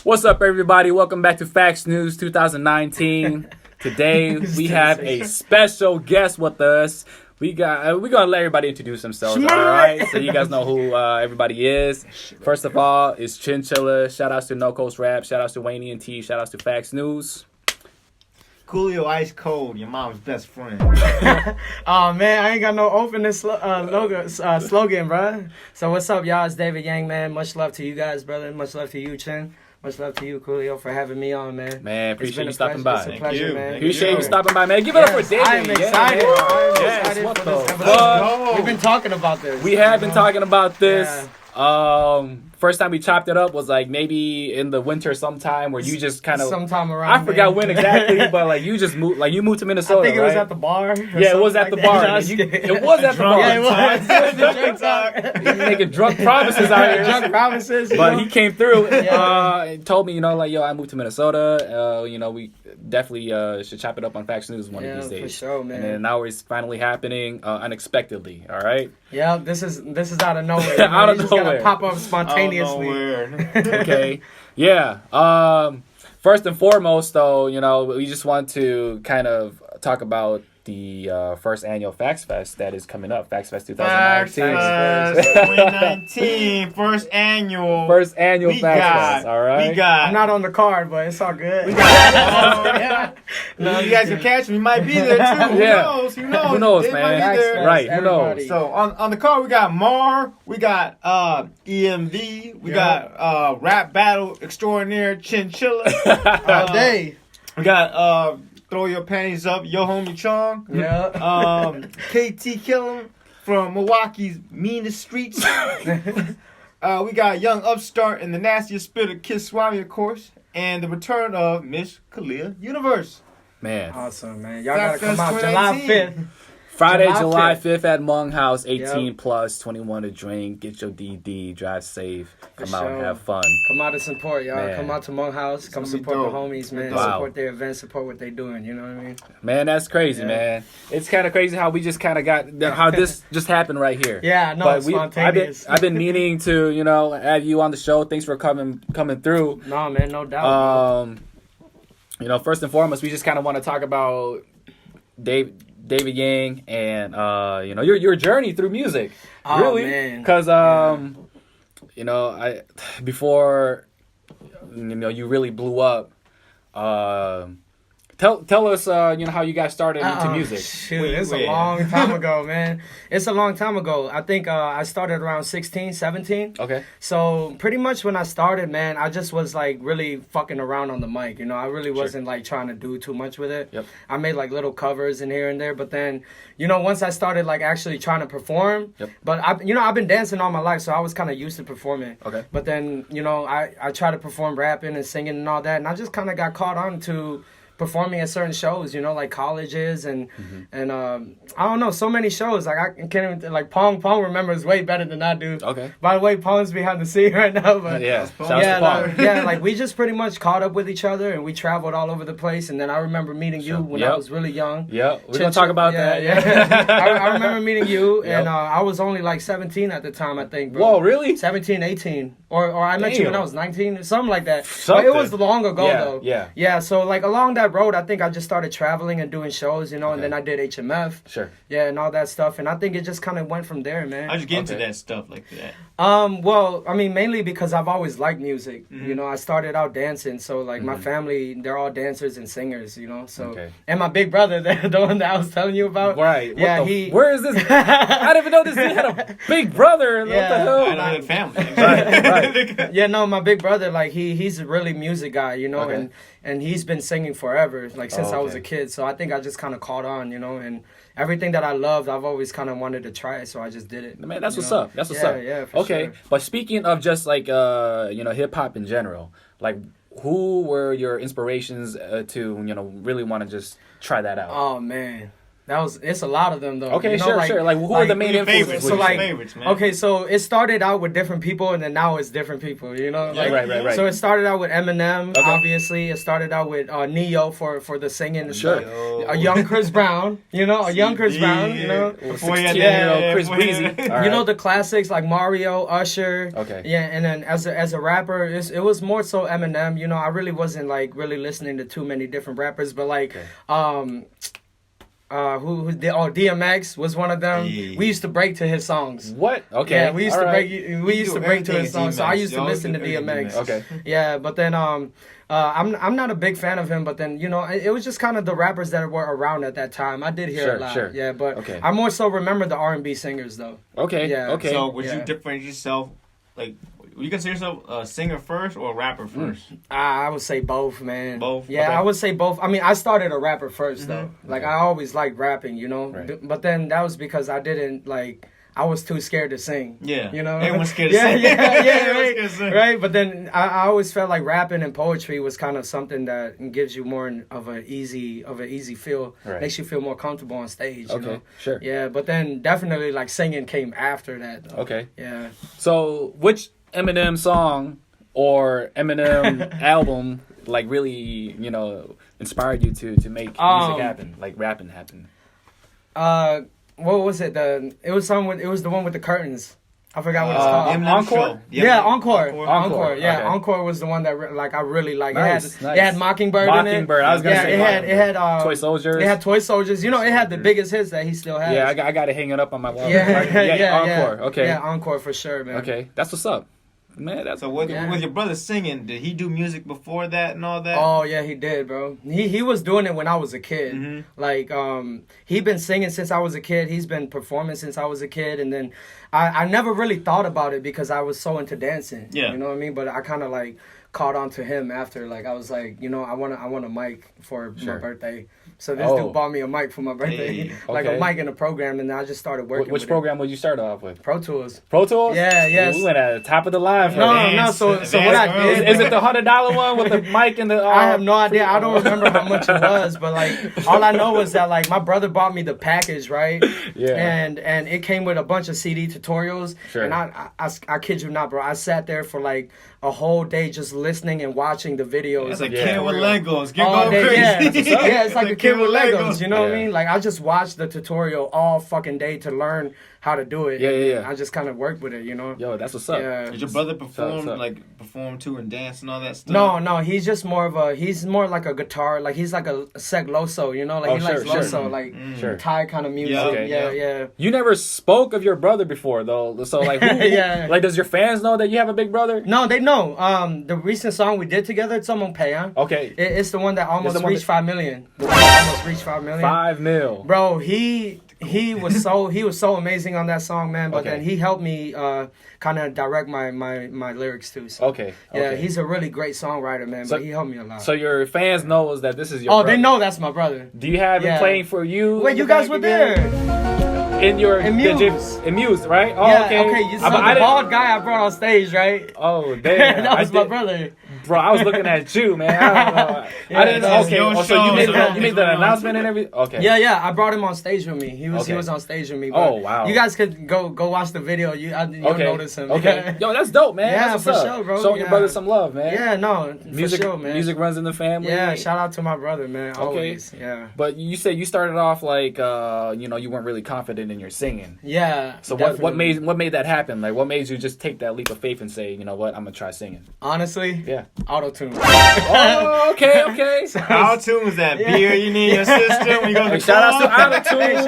What's up, everybody? Welcome back to FAX News 2019. Today we have a special guest with us. We're gonna let everybody introduce themselves. All right, so you guys know who everybody is. First of all, it's Chinchilla. Shout outs to No Coast Rap. Shout outs to WANGE Ent. Shout outs to FAX News. Coolio Ice Cold, your mom's best friend. Oh man, I ain't got no openness slogan, bro. So what's up, y'all? It's David Yang, man. Much love to you guys, brother. Much love to you, Chin. Much love to you, Coolio, for having me on, man. Man, appreciate you stopping by. It's a pleasure, man. Appreciate you stopping by, man. Give it up for David. I am excited. Yes, what for the this fuck? We've been talking about this. We have been talking about this. Yeah. First time we chopped it up was like maybe in the winter sometime where you just kind of sometime around. I forgot when exactly, but like you just moved, like you moved to Minnesota. I think it was right? at the bar. Yeah, it was at the bar. It was at the bar. Yeah, it was. Drunk talk. He's making drunk promises out here. Drunk promises. But he came through and told me, like, yo, I moved to Minnesota. We definitely should chop it up on FAX News one of these days. For sure, man. And then now it's finally happening unexpectedly. All right. Yeah, this is out of nowhere. Out of just nowhere. Gotta pop up spontaneously. Okay. Yeah. First and foremost, though, we just want to kind of talk about the first annual FAX Fest that is coming up. FAX Fest 2019. FAX Fest 2019, first annual. First annual FAX Fest. All right. I'm not on the card, but it's all good. You guys can catch me. Might be there too. Who knows? Who knows, It man? might be there. Right. Who knows? So on the card we got Mar, we got EMV, we got Rap Battle Extraordinaire Chinchilla. Day. We got Throw Your Panties Up, Yo Homie Chong. Yeah. KT Killer from Milwaukee's Meanest Streets. We got Young Upstart and the Nastiest Spitter Kiss Swami, of course. And the return of Miss Kalia Universe. Man. Awesome, man. Y'all gotta come out July 5th. Friday, July 5th at Hmong House, 18 plus, 21 to drink. Get your DD, drive safe, come out and have fun. Come out and support, y'all. Man. Come out to Hmong House. Come support the homies, man. Wow. Support their events, support what they're doing, you know what I mean? Man, that's crazy, man. It's kind of crazy how we just kind of how this just happened right here. Yeah, no, it's spontaneous. I've been meaning to, have you on the show. Thanks for coming through. No, man, no doubt. First and foremost, we just kind of want to talk about David Yang and your journey through music. Oh, really, man. Because before you really blew up. Tell us how you guys started into music. Shoot, it's a long time ago, man. It's a long time ago. I think I started around 16, 17. Okay. So pretty much when I started, man, I just was like really fucking around on the mic. I really wasn't like trying to do too much with it. Yep. I made like little covers in here and there, but then once I started like actually trying to perform. Yep. But I've been dancing all my life, so I was kind of used to performing. Okay. But then I tried to perform rapping and singing and all that, and I just kind of got caught on to performing at certain shows, like colleges and I don't know, so many shows. Like I can't even like Pong remembers way better than I do. Okay. By the way, Pong's behind the scene right now, but Pong. We just pretty much caught up with each other and we traveled all over the place. And then I remember meeting you when I was really young. Yeah, we're gonna talk about that. Yeah. I remember meeting you, and I was only like 17 at the time, I think. Bro. Whoa, really? 17, 18, or I met you when I was 19, something like that. Something. But it was long ago though. Yeah. So like along that road, I think I just started traveling and doing shows, and then I did HMF. Sure. Yeah, and all that stuff, and I think it just kind of went from there, man. How'd you get into that stuff like that? Well, I mean, mainly because I've always liked music. I started out dancing, so like my family, they're all dancers and singers, so and my big brother, the one that I was telling you about. Right. Yeah, where is this? I didn't even know this dude had a big brother. Yeah. What the hell? I know the family. Right. Yeah, no, my big brother, like he's a really music guy, and he's been singing forever, like since I was a kid. So I think I just kind of caught on, and everything that I loved, I've always kind of wanted to try it, so I just did it. Man, that's what's up. That's what's up. Yeah, for okay, sure. But speaking of just like hip hop in general, like who were your inspirations to really want to just try that out? Oh man, It's a lot of them though. Okay, you know, sure. Like, who are the main influences? So like, favorites, man? okay, so it started out with different people, and then now it's different people. You know, like, right. So it started out with Eminem, obviously. It started out with Neo for the singing. And Sure. a young Chris Brown. You know, a young Chris Brown. You know, 16-year-old Chris Breezy. You know the classics like Mario, Usher. Okay. Yeah, and then as a rapper, it was more so Eminem. You know, I really wasn't like really listening to too many different rappers, but like who did? Oh, DMX was one of them. Yeah. We used to break to his songs. What? Okay. Yeah, we used to right. break. We used to break to his songs. So I used to listen to DMX. Okay. Yeah, but then I'm not a big fan of him. But then it was just kind of the rappers that were around at that time. I did hear a lot. Sure. Yeah, but Okay. I more so remember the R&B singers though. Okay. Yeah. Okay. So would Yeah. you differentiate yourself? Like, would you consider yourself a singer first or a rapper first? I would say both, man. Both? Yeah, Okay. I would say both. I mean, I started a rapper first though. Like I always liked rapping, Right. But then that was because I didn't like. I was too scared to sing. Yeah. You know? Everyone's scared to yeah, sing. Yeah, Everyone's right. scared to sing. Right, but then I always felt like rapping and poetry was kind of something that gives you more of an easy feel. Right. Makes you feel more comfortable on stage, you Okay, know? sure. Yeah, but then definitely like singing came after that though. Okay. Yeah. So, which Eminem song or Eminem album like really, inspired you to make music happen, like rapping happen? What was it? It was the one with the curtains. I forgot what it's called. Encore? Yeah, Encore. Encore. Yeah, Okay. Encore was the one that I really liked. Nice, It had Mockingbird in it. Mockingbird, I was gonna say it had Toy Soldiers. It had Toy Soldiers. It had the biggest hits that he still has. Yeah, I got it hanging up on my wall. Yeah, Encore. Okay. Yeah, Encore for sure, man. Okay, that's what's up, man. That's So with your brother singing, did he do music before that and all that? Oh yeah, he did, bro. He was doing it when I was a kid. Mm-hmm. Like he been singing since I was a kid. He's been performing since I was a kid, and then I never really thought about it because I was so into dancing. Yeah. You know what I mean? But I kind of like caught on to him after. Like I was like, I want a mic for my birthday. So this dude bought me a mic for my birthday, Hey, like okay. a mic in a program, and then I just started working. Which with program would you start off with? Pro Tools. Pro Tools? Yeah, yes. We went at the top of the line for No. that. So what I did Is it the $100 one with the mic and the? I have no idea. I don't remember how much it was, but like all I know was that like my brother bought me the package, right? Yeah. And it came with a bunch of CD tutorials. Sure. And I kid you not, bro. I sat there for like a whole day just listening and watching the videos. It's like Yeah. kid with Legos. Get All going day, crazy. yeah, it's like a kid with Legos. You know what I Yeah. mean? Like I just watched the tutorial all fucking day to learn how to do it. Yeah. I just kind of worked with it, Yo, that's what's up. Yeah. Did your brother perform So. too and dance and all that stuff? No, he's just more like a guitar, like he's like a seg loso, like Oh, he sure, likes sure. loso, like Sure. Thai kind of music. Yeah, okay. Yeah. You never spoke of your brother before, though. So, like, Yeah. like, does your fans know that you have a big brother? No, they know. The recent song we did together, it's on Pay. Okay. It's the one that almost the one reached 5 million. The one that almost reached 5 million. 5 mil. Bro, he was so amazing on that song, man. But Okay. then he helped me kind of direct my lyrics too. So. Okay. Yeah, he's a really great songwriter, man. So- But he helped me a lot. So your fans knows that this is your. Oh, brother. they know that's my brother. Do you have him Yeah. playing for you? Wait, you guys were there. In your In Muse. in Muse, right? Oh, Yeah, okay. You saw I the didn't- bald guy I brought on stage, right? Oh, damn. That was I my did- brother. Bro, I was looking at you, man. I don't know. Yeah, I didn't. that's Okay. your Oh, so show, you made so the it's announcement and everything. Okay. Yeah, I brought him on stage with me. He was Okay. on stage with me. But Oh, wow. You guys could go watch the video. You'll Okay. notice him. Okay. Yo, that's dope, man. Yeah, That's for what's up. sure, bro. Showing your Yeah. brother some love, man. Yeah, no, Music, for sure, man. music runs in the family. Yeah, shout out to my brother, man. Always. Yeah. But you said you started off like, you weren't really confident in your singing. Yeah. So definitely. what made that happen? Like, what made you just take that leap of faith and say, you know what, I'm gonna try singing? Honestly, Yeah. auto-tune. Oh, okay. How tune was that beer you need in your system? When you go to Hey, the shout out to club? Auto-Tune. Hey,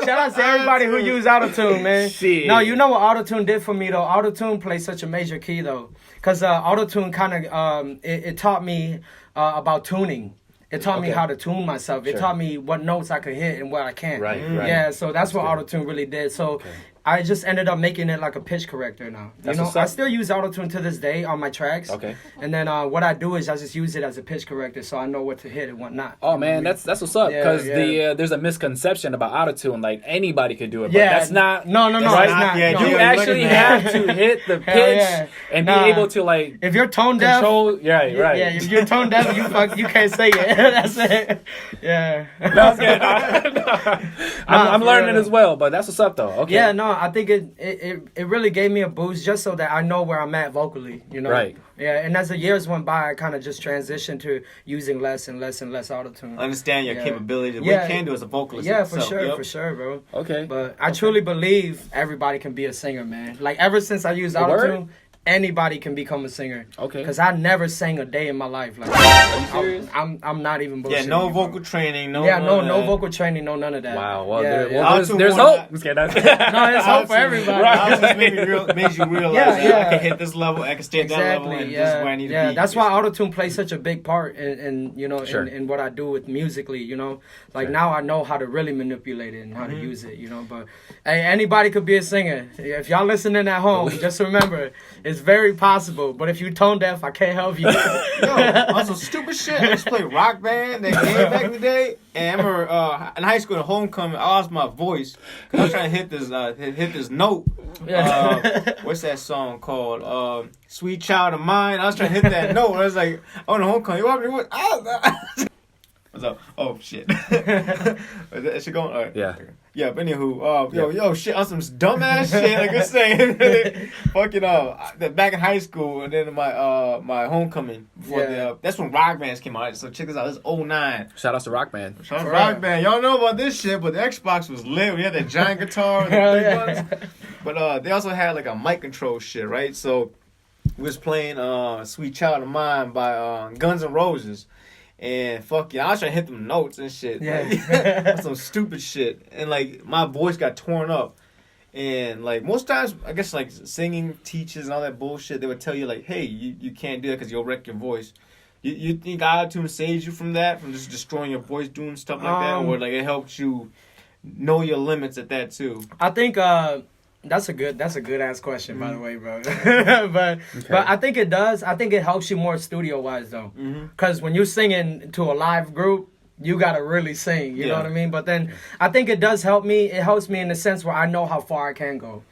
shout out to everybody who use autotune, man. Shit. No, you know what autotune did for me though. Autotune plays such a major key though, because autotune kind of it taught me about tuning. It taught me Okay. how to tune myself. It Sure. taught me what notes I could hit and what I can't. Right. Yeah, so that's what autotune really did. So I just ended up making it like a pitch corrector now. That's you know, what's up. I still use autotune to this day on my tracks. Okay. And then what I do is I just use it as a pitch corrector, so I know what to hit and what not. Oh man, that's what's up. Yeah, Because yeah. there's a misconception about autotune. Like anybody could do it, but Yeah, that's not. No, that's it's not not. the idea. No. You You're actually looking at- have to hit the pitch Hell yeah. and Nah. be able to like If you're tone deaf, control. Yeah, right. yeah, if you're tone deaf, you can't say it. That's it. Yeah. That's good. I'm for learning real. as well, but that's what's up though. Okay. Yeah, no, I think it really gave me a boost just so that I know where I'm at vocally, you know? Right. Yeah, and as the years went by, I kind of just transitioned to using less and less and less autotune. Understand your Yeah. capability. What Yeah. you can do as a vocalist. Yeah, for itself. sure, Yep. for sure, bro. Okay. But I truly believe everybody can be a singer, man. Like, ever since I used A word? autotune, anybody can become a singer. Okay. Because I never sang a day in my life. Like, Are you serious? I'm not even Yeah, bullshitting. no you, bro. vocal training. No. Yeah, none of no that. vocal training, no none of that. Wow. Well, yeah, there, yeah. well there's Autotune hope. won't- Just kidding. No, it's hope for everybody. Right. Just made you realize Yeah, that yeah. I can hit this level, I can stay at that level, and this is where I need to be. That's why autotune plays such a big part in you know Sure. in what I do with musically, you know. Like Sure. now I know how to really manipulate it and how to use it, you know. But hey, anybody could be a singer. If y'all listening at home, just remember it's very possible. But if you tone deaf, I can't help you. Yo, on some stupid shit. I used to play rock band that game back in the day. And I remember in high school at homecoming, I lost my voice because I was trying to hit this note. What's that song called? Sweet Child of Mine. I was trying to hit that note. I was like, on the homecoming, you want me to what? What's up? Oh shit. Is she going? All right. Yeah. Yeah, but anywho, yo, shit, on some dumbass shit, like I was saying, fucking, back in high school, and then my homecoming, before that's when rock bands came out, so check this out, this is 09. Shout out to Rock Band. Shout out to rock band, y'all know about this shit, but the Xbox was lit, we had that giant guitar, and the big ones, but they also had like a mic control shit, right, so we was playing Sweet Child of Mine by Guns N' Roses. And fuck yeah, I was trying to hit them notes and shit. Yeah. Like, some stupid shit. And like my voice got torn up. And like most times, I guess like singing teachers and all that bullshit, they would tell you like, hey, you can't do that because you'll wreck your voice. You think autotune saves you from that, from just destroying your voice, doing stuff like that, or like it helps you know your limits at that too? I think that's a good ass question, by the way, bro. but I think it does. I think it helps you more studio wise though, because when you're singing to a live group, you gotta really sing. You know what I mean? But then I think it does help me. It helps me in the sense where I know how far I can go.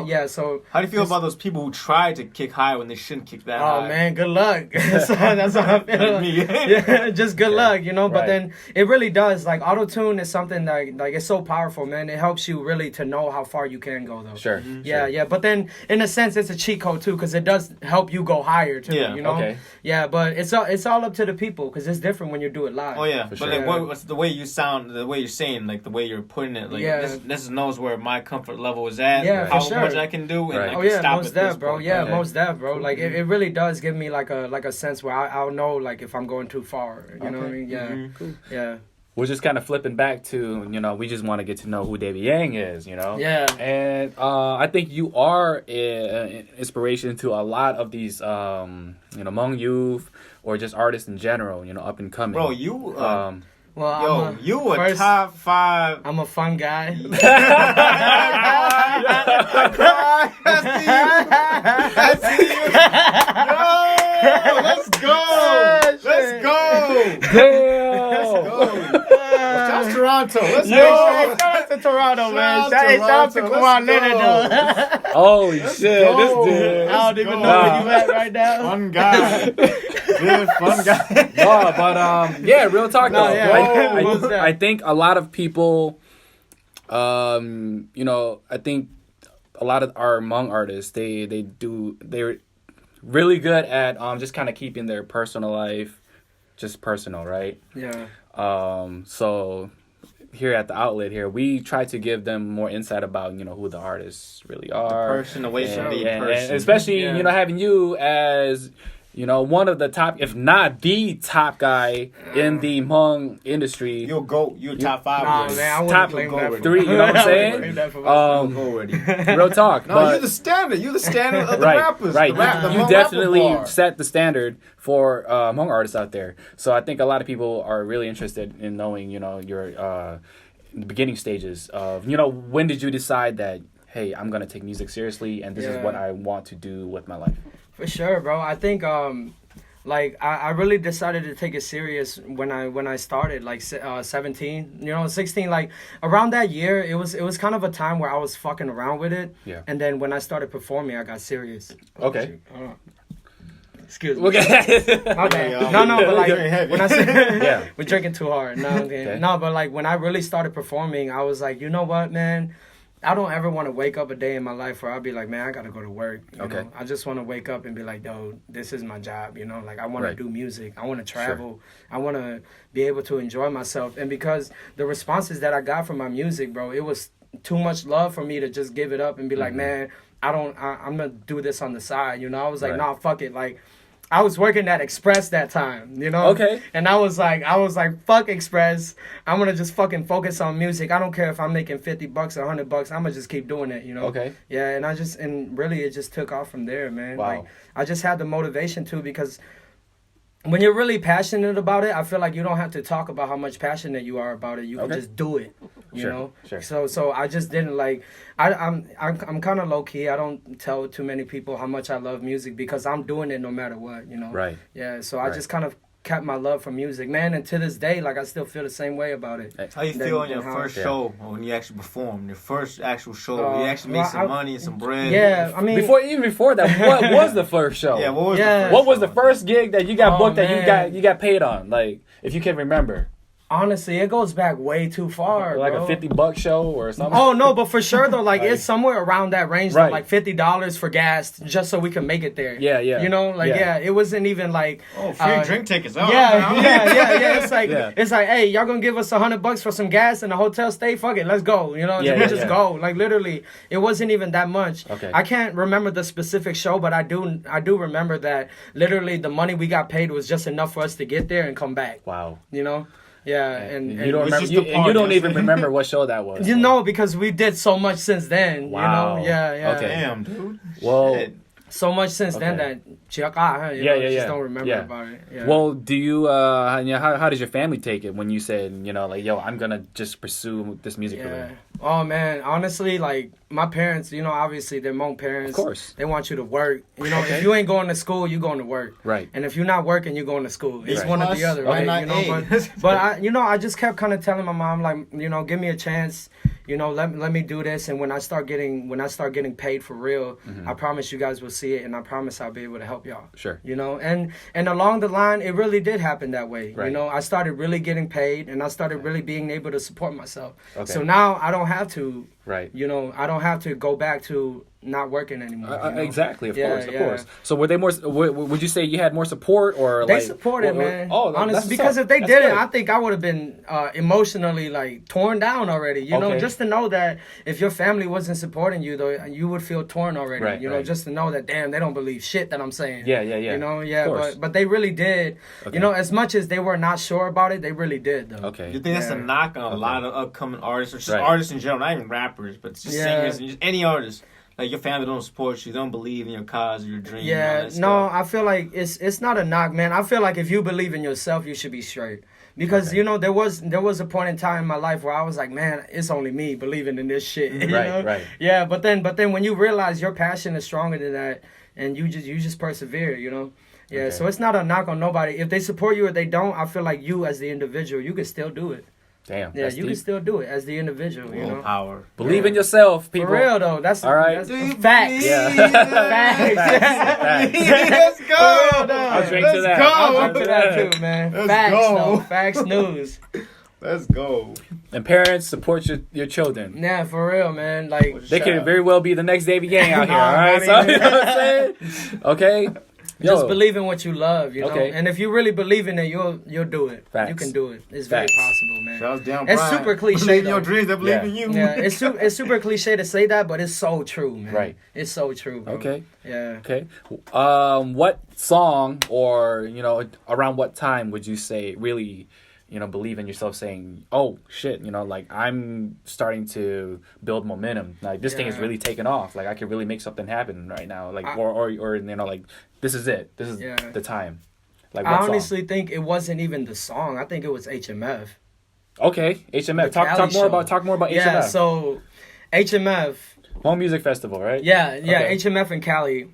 Yeah, so how do you feel about those people who try to kick high when they shouldn't kick that high? Oh man, good luck. that's how I feel. Like me. Yeah, just good luck, you know. But Right. then it really does. Like autotune is something that like it's so powerful, man. It helps you really to know how far you can go, though. Sure. Yeah, yeah. But then in a sense, it's a cheat code too, because it does help you go higher too. Yeah, You know. okay. Yeah, but it's all up to the people, because it's different when you do it live. Oh yeah, For but sure. like, what's the way you sound, the way you're saying, like the way you're putting it, like Yeah. this knows where my comfort level is at, Yeah, how for sure. much I can do, and Right. I Oh can yeah, stop most at this def, bro. point. Yeah, Okay. most def, bro. Like it really does give me like a sense where I'll know like if I'm going too far. You know what I mean? Yeah, Cool. yeah. We're just kind of flipping back to, we just want to get to know who Davey Yang is, Yeah. And I think you are an inspiration to a lot of these, Hmong youth or just artists in general, up and coming. Bro, you, Well, you a first, top 5. I'm a fun guy. I see you. Yo, let's go. Let's go. Damn! Go. Shout out to Toronto. Let's Yo, go. shout out to Toronto, man. Shout out to Shout out to Toronto. Kawhi Let's Leonard, go. though. Holy shit, this go. dude. I don't even go. know where you at right now. Fun guy. Good fun guy. No, but yeah, real talk No, though. yeah. I think a lot of people, I think a lot of our Hmong artists, they're really good at just kind of keeping their personal life just personal, right? Yeah. So here at the outlet here, we try to give them more insight about, who the artists really are. Person away from the and person. especially, Yeah. having you as, one of the top, if not the top guy in the Hmong industry. You'll go. You're top 5. Nah, already. man, I wouldn't Top claim go that with for 3, you know what I'm I wouldn't saying? claim that for myself. You'll go already. Real talk. No, but, you're the standard. You're the standard of the right, rappers. right. The rap, the You Hmong definitely rapper bar. set the standard for Hmong artists out there. So I think a lot of people are really interested in knowing, your the beginning stages of, when did you decide that hey, I'm gonna take music seriously, and this is what I want to do with my life? For sure, bro. I think like I really decided to take it serious when I started, like 17, 16, like around that year. It was kind of a time where I was fucking around with it. Yeah. And then when I started performing, I got serious. Okay. Excuse me. Okay. Okay. No, but like when I said we're drinking too hard. No, Okay. No, but like when I really started performing, I was like, you know what, man. I don't ever want to wake up a day in my life where I'll be like, man, I got to go to work. You know? I just want to wake up and be like, yo, this is my job, Like, I want to do music. I want to travel. Sure. I want to be able to enjoy myself. And because the responses that I got from my music, bro, it was too much love for me to just give it up and be like, man, I'm going to do this on the side, I was like, nah, fuck it. Like, I was working at Express that time, Okay. And I was like, fuck Express. I'm gonna just fucking focus on music. I don't care if I'm making $50 or $100. I'm gonna just keep doing it, Okay. Yeah, and really it just took off from there, man. Wow. Like, I just had the motivation too, because when you're really passionate about it, I feel like you don't have to talk about how much passionate you are about it. You can just do it, you know. Sure. So I just didn't like. I'm kind of low key. I don't tell too many people how much I love music because I'm doing it no matter what, Right. Yeah. So I just kind of kept my love for music, man, and to this day, like I still feel the same way about it. How you feel on your first show when you actually performed? Your first actual show, you actually made some money and some bread. Yeah, I mean, even before that, what was the first show? Yeah, what was the first gig that you got booked that you got paid on? Like, if you can remember. Honestly, it goes back way too far. Like bro. a $50 show or something. Oh no, but for sure though, like it's somewhere around that range, right. though, like $50 for gas, just so we can make it there. Yeah. It wasn't even like free drink tickets. Oh, yeah. It's like, hey, y'all gonna give us $100 for some gas and a hotel stay? Fuck it, let's go. We just go. Like literally, it wasn't even that much. Okay. I can't remember the specific show, but I do remember that literally the money we got paid was just enough for us to get there and come back. Wow. Yeah, and you don't remember, you don't even remember what show that was. Because we did so much since then. Wow. Yeah. Okay. Damn, dude. Well, shit. So much since then that just don't remember about it. Yeah. Well, do you how does your family take it when you said like, yo, I'm gonna just pursue this music career? Oh man, honestly, like my parents, obviously they're Hmong parents. Of course. They want you to work. If you ain't going to school, you going to work. Right. And if you're not working, you're going to school. It's one or the other, right? But I just kept kind of telling my mom, like, give me a chance. Let me do this, and when I start getting paid for real, I promise you guys will see it, and I promise I'll be able to help y'all. Sure. And along the line, it really did happen that way. Right. I started really getting paid, and I started really being able to support myself. Okay. So now I don't have to. Right. I don't have to go back to not working anymore. Exactly. Of course. So were they more? Would you say you had more support, or they supported, man? Honestly, because if they that's didn't, good. I think I would have been emotionally like torn down already. Just to know that if your family wasn't supporting you, though, you would feel torn already. Right. Just to know that damn, they don't believe shit that I'm saying. Yeah. But they really did. Okay. As much as they were not sure about it, they really did though. Okay. You think that's a knock on a lot of upcoming artists, or just artists in general, not even rappers, but just singers and just any artist? Like your family don't support you, they don't believe in your cause or your dream. Yeah, no, I feel like it's not a knock, man. I feel like if you believe in yourself, you should be straight. Because there was a point in time in my life where I was like, man, it's only me believing in this shit. Right. Yeah, but then when you realize your passion is stronger than that, and you just persevere, Yeah, Okay. so it's not a knock on nobody. If they support you or they don't, I feel like you as the individual, you can still do it. Damn. Yeah, you can still do it as the individual. Power. Believe in yourself, people. For real though, that's all right. That's facts. Facts. Let's go. I'll drink to that. I'll drink to that too, man. Let's Facts go. though. Facts news. Let's go. And parents support your children. Yeah, for real, man. Like They could very well be the next David Yang out here. Nah, All right, not so even. you know what I'm saying? Okay. just believe in what you love, Okay. And if you really believe in it, you'll do it. Facts. You can do it. It's Facts. very possible, man. Shouts down, It's Brian. super cliche, Believe in though. your dreams. They believe in you. Yeah, it's super cliche to say that, but it's so true, man. Right. It's so true, bro. Okay. Yeah. Okay. What song or around what time would you say really believe in yourself, saying, oh shit, like I'm starting to build momentum, like this thing is really taking off, like I could really make something happen right now, like or like this is it, this is the time. Like what I honestly think it wasn't even the song. I think it was HMF. Okay, HMF. Talk more about HMF. Yeah, so HMF, Hmong Music Festival, right? Yeah, Okay. HMF in Cali.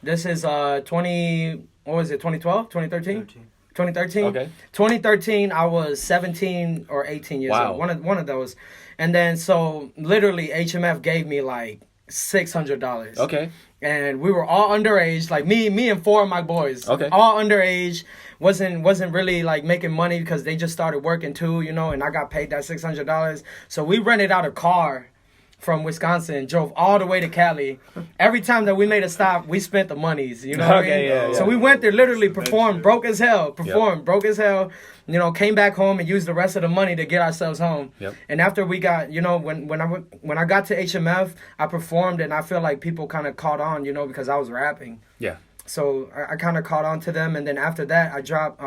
This is 2012, 2013? 2013. Okay. 2013, I was 17 or 18 years Wow. old. One of those. And then so literally HMF gave me like $600. Okay. And we were all underage, like me and four of my boys. Okay. All underage. Wasn't really like making money because they just started working too, you know, and I got paid that $600. So we rented out a car from Wisconsin, drove all the way to Cali. Every time that we made a stop, we spent the monies, you know what I mean? Yeah. So we went there, literally performed, broke as hell, broke as hell, you know, came back home and used the rest of the money to get ourselves home. Yep. And after we got, you know, when I got to HMF, I performed and I feel like people kind of caught on, you know, because I was rapping. Yeah. So I kind of caught on to them, and then after that, I dropped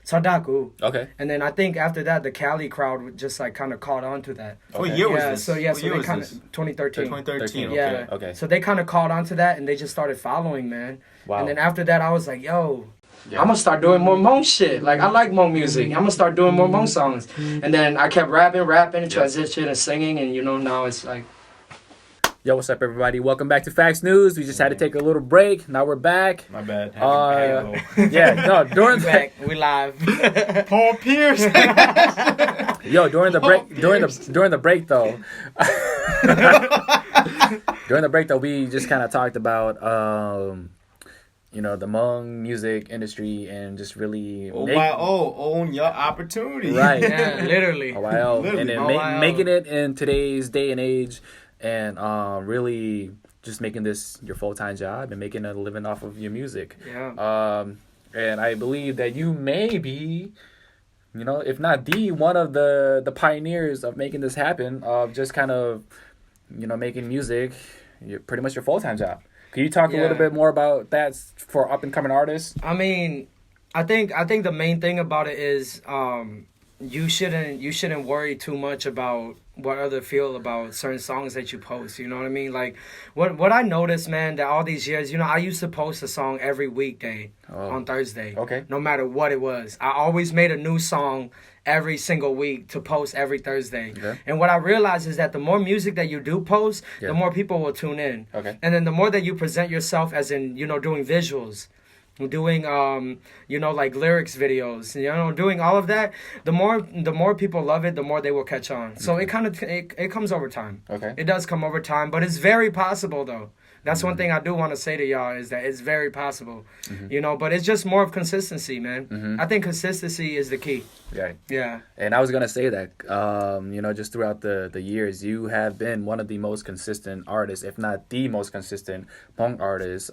Sadaku. Okay. And then I think after that, the Cali crowd would just like kind of caught on to that. What year was Yeah, this? so What year they was kind this? of 2013. 2013. Yeah. Okay. So they kind of caught on to that, and they just started following, man. Wow. And then after that, I was like, yo. I'm gonna start doing more Hmong shit. Like, I like Hmong music. I'm gonna start doing more Hmong songs. And then I kept rapping, transition, and singing, and you know, now it's like. Yo, what's up, everybody? Welcome back to FAX News. We just had to take a little break. Now we're back. My bad. Yeah, no, during the Back, we live. Paul Pierce. during the break though. During the break though, we just kind of talked about you know, the Hmong music industry and just really own your opportunity. right. Yeah, literally. OYO. And then OYO. making it in today's day and age, and really just making this your full-time job and making a living off of your music. Yeah. And I believe that you may be, you know, if not one of the pioneers of making this happen, of just kind of, you know, making music pretty much your full-time job. Can you talk a little bit more about that for up-and-coming artists? I mean, I think the main thing about it is you shouldn't worry too much about what others feel about certain songs that you post. You know what I mean? Like what I noticed, man, that all these years, you know, I used to post a song every weekday on Thursday. Okay. No matter what it was, I always made a new song every single week to post every Thursday. Okay. And what I realized is that the more music that you do post, Yeah. the more people will tune in. Okay. And then the more that you present yourself as in, you know, doing visuals, doing you know, like lyrics videos, you know, doing all of that, the more people love it, the more they will catch on. So it kind of it comes over time. Okay. It does come over time, but it's very possible though. That's one thing I do want to say to y'all is that it's very possible. You know, but it's just more of consistency, man. I think consistency is the key. Right. Yeah. And I was going to say that, you know, just throughout the years, you have been one of the most consistent artists, if not the most consistent Hmong artist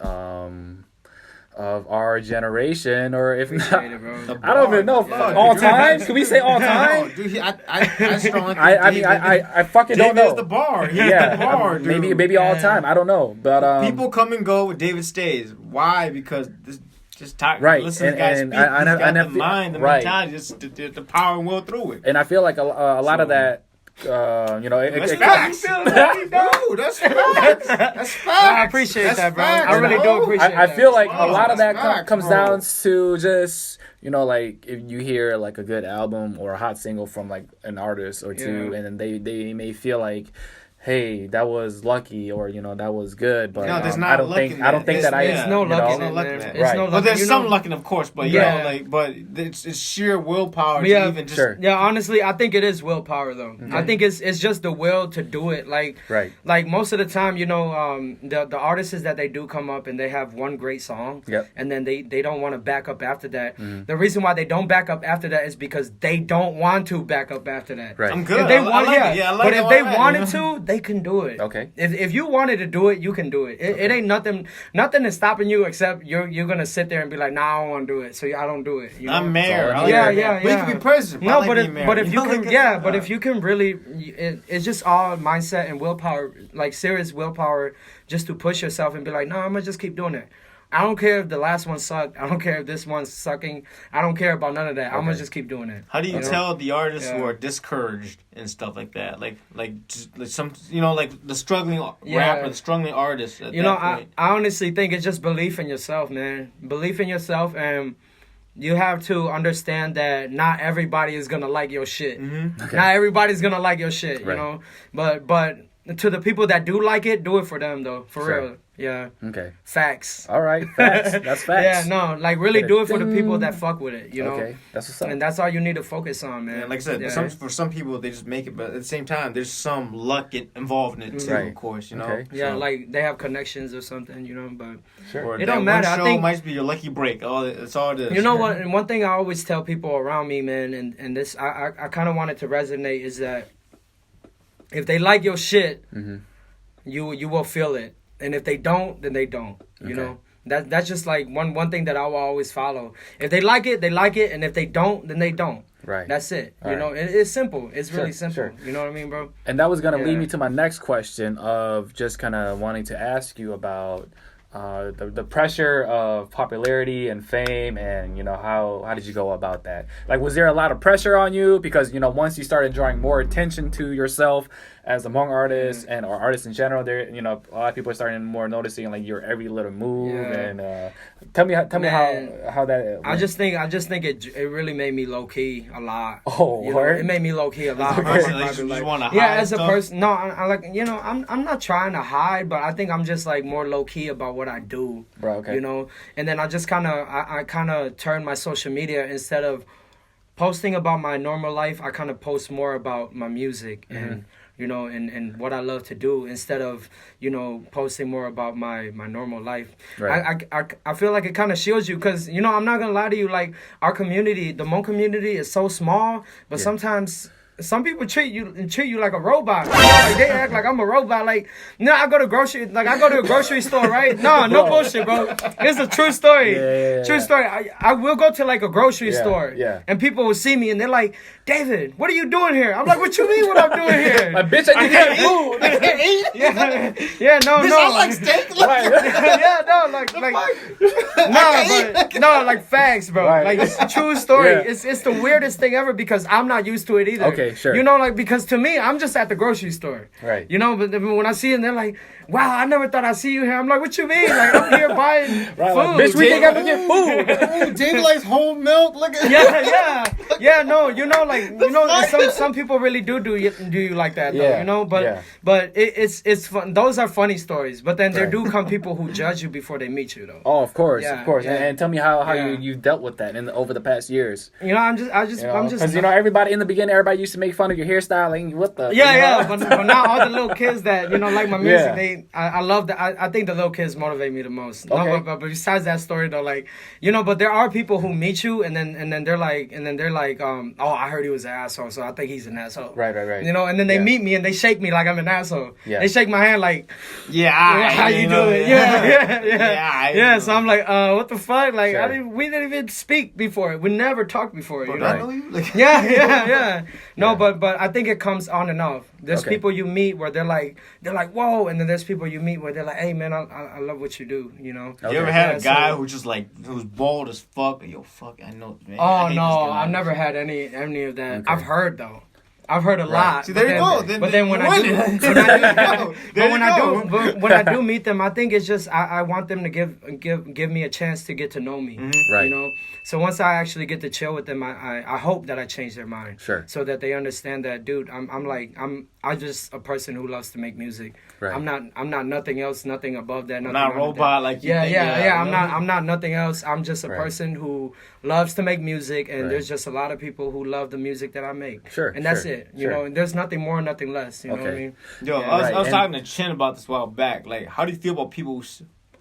of our generation, or if not, Appreciate it, bro. I don't even know. All time? Can we say all time? Dude, I strongly think I mean, I fucking don't David know. is the bar. He's Yeah, the bar, dude. maybe all time. I don't know, but People come and go with David stays. Why? Because this just talk. Right, Listen to this guy speak. I He's got never the mind, the right. mentality, just the power and will through it. And I feel like a lot of that, you know, That's facts. No, that's facts. That's facts. I appreciate That's that, bro. facts, I really do bro. appreciate I that. feel like a Wow, lot of that that's facts, comes bro. down to just, you know, like if you hear like a good album or a hot single from like an artist or two, and then they may feel like, hey, that was lucky, or you know, that was good, but No, there's not I don't luck think in I don't that. think that I It's no you luck know, in it, luck man. in that. It's Right. no Well, luck. there's You some know- lucking, of course, but Yeah. you know, like, but it's sheer willpower Yeah. to even just. Sure. Yeah, honestly, I think it is willpower though. I think it's just the will to do it. Like, Right. like most of the time, you know, the artists is that they do come up and they have one great song, Yep. and then they don't want to back up after that. The reason why they don't back up after that is because they don't want to back up after that. Right. I'm good. If they I want, like yeah, it. Yeah, I like but it if they already, wanted you know? to, they can do it. Okay. If you wanted to do it, you can do it. It ain't nothing is stopping you except you're gonna sit there and be like, nah, I don't want to do it, so I don't do it. You know? I'm mayor. I like Yeah, that. yeah, But yeah. you can be president. No, I like but being if mayor. but if you know, can, like, yeah, but if you can really, it's just all mindset and willpower, like serious willpower, just to push yourself and be like, no, I'm gonna just keep doing it. I don't care if the last one sucked. I don't care if this one's sucking. I don't care about none of that. I'm gonna just keep doing it. How do you tell the artists who Yeah. are discouraged and stuff like that? Like some, you know, like the struggling Yeah. rapper, the struggling artist. At You know, that point. I honestly think it's just belief in yourself, man. Belief in yourself, and you have to understand that not everybody is gonna like your shit. Mm-hmm. Okay. Not everybody's gonna like your shit, you Right. know. But to the people that do like it, do it for them though, for Sure. real. Yeah. Okay. Facts. All right. Facts. That's facts. Yeah, no, like really do it for the people that fuck with it, you know. Okay. That's what's up. And that's all you need to focus on, man. And like I said, Yeah. for some people they just make it, but at the same time, there's some luck involved in it too. Right. Of course, you know. Okay. Yeah, So- like they have connections or something, you know. But Sure. Or It that don't matter, I One show think- might be your lucky break. That's all it is. you know what? And one thing I always tell people around me, man, and this I kind of wanted to resonate is that if they like your shit, Mhm. you will feel it, and if they don't, then they don't. You Okay. know. That's just like one thing that I will always follow. If they like it, they like it, and if they don't, then they don't. Right. That's it. All You know, it's simple. It's really Sure, simple. sure. You know what I mean, bro? And that was going to lead Yeah. me to my next question of just kind of wanting to ask you about the pressure of popularity and fame, and you know how did you go about that? Like, was there a lot of pressure on you because you know once you started drawing more attention to yourself as a Hmong artist and or artists in general, there you know a lot of people are starting more noticing like your every little move. Yeah. And tell me Man, how that I just think it really made me low key a lot. Oh, You know, word? it made me low key a lot. a person, like, Probably, you just wanna yeah, hide as a stuff? person, no, I like you know, I'm not trying to hide, but I think I'm just like more low key about what I do. Bro, okay. You know, and then I just I kind of turned my social media instead of posting about my normal life, I kind of post more about my music and you know, and what I love to do instead of, you know, posting more about my normal life. Right. I feel like it kind of shields you because, you know, I'm not going to lie to you, like, our community, the Hmong community is so small, but sometimes some people treat you like a robot. You know, like they act like I'm a robot. Like, I go to a grocery store, right? No bullshit, bro. It's a true story. Yeah. True story. I will go to like a grocery store. Yeah. And people will see me and they're like, David, what are you doing here? I'm like, what you mean what I'm doing here? Like, bitch, I just got food. Yeah, no. I like steak. Yeah, no, like facts, bro. Right. Like it's a true story. Yeah. It's the weirdest thing ever because I'm not used to it either. Okay, sure. You know, like because to me, I'm just at the grocery store. Right. You know, but then when I see it, they're like, "Wow, I never thought I'd see you here." I'm like, "What you mean? Like I'm here buying Right, food." like, bitch, we think I'm gonna get food. Ooh, David likes whole milk. Look at Yeah. No, you know, like you know, some people really do you like that, though. Yeah, You know, but yeah. it's fun. Those are funny stories. But then there Right. do come people who judge you before they meet you, though. Oh, of course. Yeah, yeah. And tell me how Yeah. you dealt with that over the past years. You know, I'm just Because you know everybody in the beginning, everybody used to make fun of your hairstyle and what the but now all the little kids that, you know, like my music, Yeah. I love that. I think the little kids motivate me the most. No, Okay. but besides that story though, like, you know, but there are people who meet you and then they're like, oh, I heard he was an asshole, so I think he's an asshole. Right. You know, and then they Yeah. meet me and they shake me like I'm an asshole. Yeah. They shake my hand like, yeah. how you doing? Yeah. So I'm like, what the fuck? Like, Sure. we didn't even speak before. We never talked before. You Bro, know? I know you. Like, Yeah. No, Yeah. but I think it comes on and off. There's Okay. people you meet where they're like, whoa, and then there's people you meet where they're like, hey man, I love what you do. You know. Okay. You ever had Yeah, a guy so- who's just like who's bald as fuck? Yo, fuck, I know, man. I Oh hate no, this guy. I've never had any of that. Okay. I've heard though. I've heard a lot. See, but there you then- go. But then when you I win do, it. when I do, There but you go. when I do meet them, I think it's just I want them to give me a chance to get to know me. Right. You know. So once I actually get to chill with them, I hope that I change their mind. Sure. So that they understand that, dude, I'm just a person who loves to make music. Right. I'm not nothing else, nothing above that. Nothing Not a under robot that. like you Yeah, think, yeah. you know? I'm not nothing else. I'm just a Right. person who loves to make music, and Right. there's just a lot of people who love the music that I make. Sure, And that's sure, it. You sure. know, and there's nothing more, nothing less. You know what I Okay. mean? Yo, Yeah. I was Right, talking to Chin about this a while back. Like, how do you feel about people?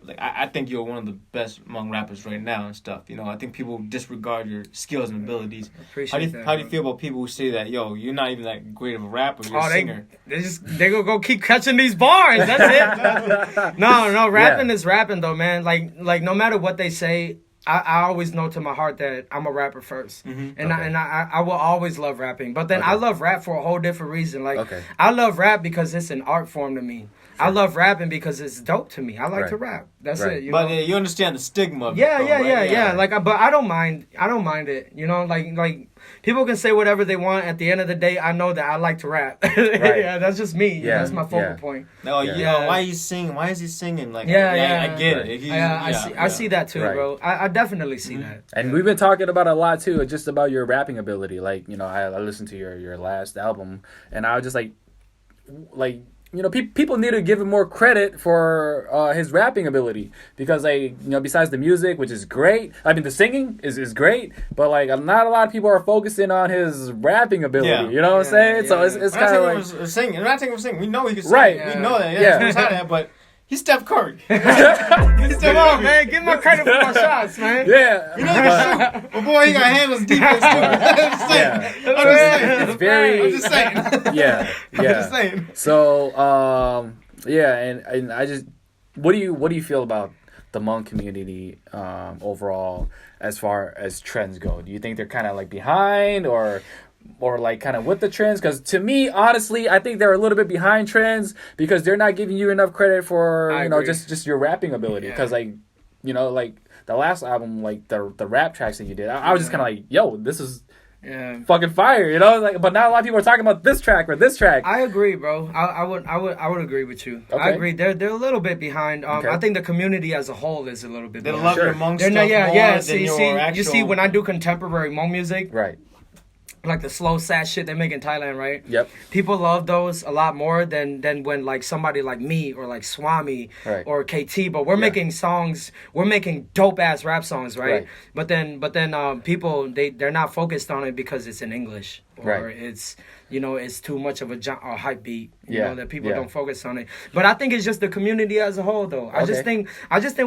Like, I think you're one of the best among rappers right now and stuff. You know, I think people disregard your skills and abilities. Appreciate that. How do you feel about people who say that, yo, you're not even that great of a rapper, you're a Oh, singer? they gonna go keep catching these bars. That's it. No, rapping is rapping though, man. Like no matter what they say, I always know to my heart that I'm a rapper first, and I will always love rapping. But then I love rap for a whole different reason. Like I love rap because it's an art form to me. I love rapping because it's dope to me. I like to rap. That's it. You But know? you understand the stigma of it. Yeah, though, yeah. right? Like, but I don't mind. I don't mind it. You know, like people can say whatever they want. At the end of the day, I know that I like to rap. Yeah, that's just me. Yeah, That's my focal yeah. point. No, Yeah. why is he singing? Why is he singing? Like, Yeah. I get it. I see that too, Right. bro. I definitely see that. And we've been talking about a lot too, just about your rapping ability. Like, you know, I listened to your last album, and I was just like people need to give him more credit for his rapping ability because, like, besides the music, which is great. I mean, the singing is great, but like, not a lot of people are focusing on his rapping ability. Yeah. You know what I'm saying? So it's kind of like singing. I'm not taking him singing. We know he can sing. Right. We know that. Yeah. He's not that, but he's Steph Curry. Come on, man. Give my credit for my shots, man. Yeah. You know he can shoot. But boy, he got handles defense too. I'm just saying. Yeah. I'm just saying. It's very. I'm just saying. Yeah. I'm just saying. So, yeah, and I just, what do you feel about the Hmong community overall as far as trends go? Do you think they're kind of like behind or like kind of with the trends? Because to me, honestly, I think they're a little bit behind trends because they're not giving you enough credit for just your rapping ability. Because like the last album, like the rap tracks that you did, I was just kind of like, yo, this is fucking fire, like, but not a lot of people are talking about this track or this track. I agree, bro. I would agree with you. Okay. I agree. They're a little bit behind. Okay. I think the community as a whole is a little bit They behind. love your Hmong stuff more than You see, when I do contemporary Hmong music, Right. like the slow sad shit they make in Thailand, right? Yep. People love those a lot more than when like somebody like me or like Swami or KT. But we're making songs, we're making dope ass rap songs, right? But then people they're not focused on it because it's in English or it's it's too much of a hype beat. You know that people don't focus on it. But I think it's just the community as a whole, though. I just think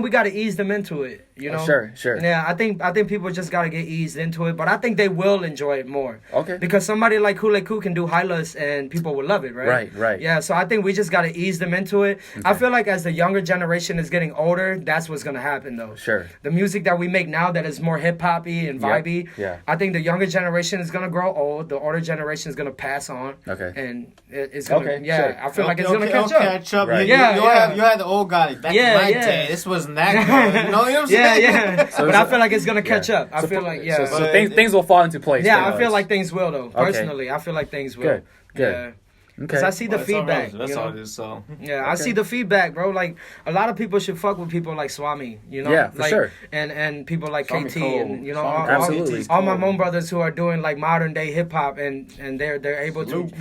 we got to ease them into it. Sure. Yeah, I think people just got to get eased into it. But I think they will enjoy it more. Okay. Because somebody like Hule Ku can do Hylas and people will love it, right? Right. Yeah, so I think we just got to ease them into it. Okay. I feel like as the younger generation is getting older, that's what's gonna happen, though. Sure. The music that we make now that is more hip hoppy and vibey. Yeah. I think the younger generation is gonna grow old. The older generation is gonna pass on. Okay. And it's gonna. Okay, Yeah, sure. I feel like it's gonna catch up. Right. You had the old guy back in my day. This wasn't that good. You know what I'm saying? Yeah. But I feel like it's gonna catch up. I feel like So things will fall into place. Yeah, I feel like things will, though. Personally, I feel like things will. Good. Yeah. Because I see the feedback. That's all it is. So yeah, I see the feedback, bro. Like a lot of people should fuck with people like Swami, Yeah, for sure. And people like Swami KT cool. and Absolutely. all my Hmong brothers who are doing like modern day hip hop and they're able to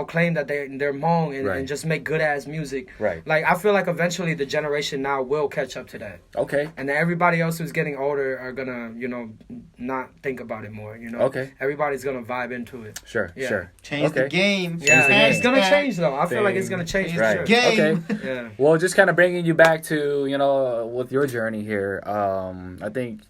claim that they're Hmong and just make good ass music. Right. Like I feel like eventually the generation now will catch up to that. Okay. And then everybody else who's getting older are gonna not think about it more. Okay. Everybody's gonna vibe into it. Sure. Yeah. Sure. change the game. Yeah, it's gonna change though. I feel like it's gonna change for Right. sure. Game. Okay. Yeah. Well, just kind of bringing you back to with your journey here. I think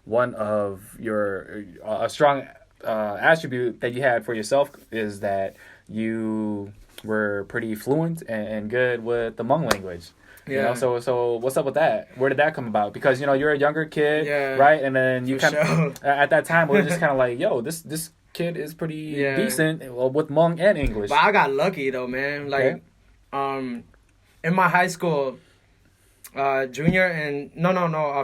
one of your a strong attribute that you had for yourself is that you were pretty fluent and good with the Hmong language. Yeah. So what's up with that? Where did that come about? Because you're a younger kid, right? And then you kind of at that time we were just kind of like, yo, this kid is pretty decent with Hmong and English. But I got lucky though, man. Like, in my high school, junior and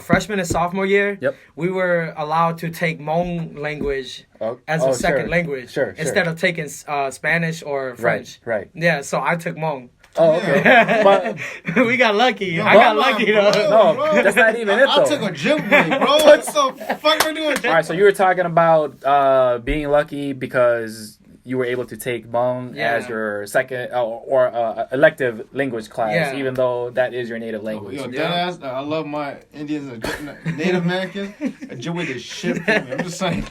freshman and sophomore year, we were allowed to take Hmong language as a second language, instead of taking Spanish or French. Right. Yeah, so I took Hmong. Oh, okay. But we got lucky. I got lucky though. No, that's not even it though. I took a gym break, bro. What the fuck we doing? All right, so you were talking about being lucky because you were able to take Hmong as your second or elective language class, even though that is your native language. Deadass, I love my Indians and Native Americans. I just with this shit for me. I'm just saying.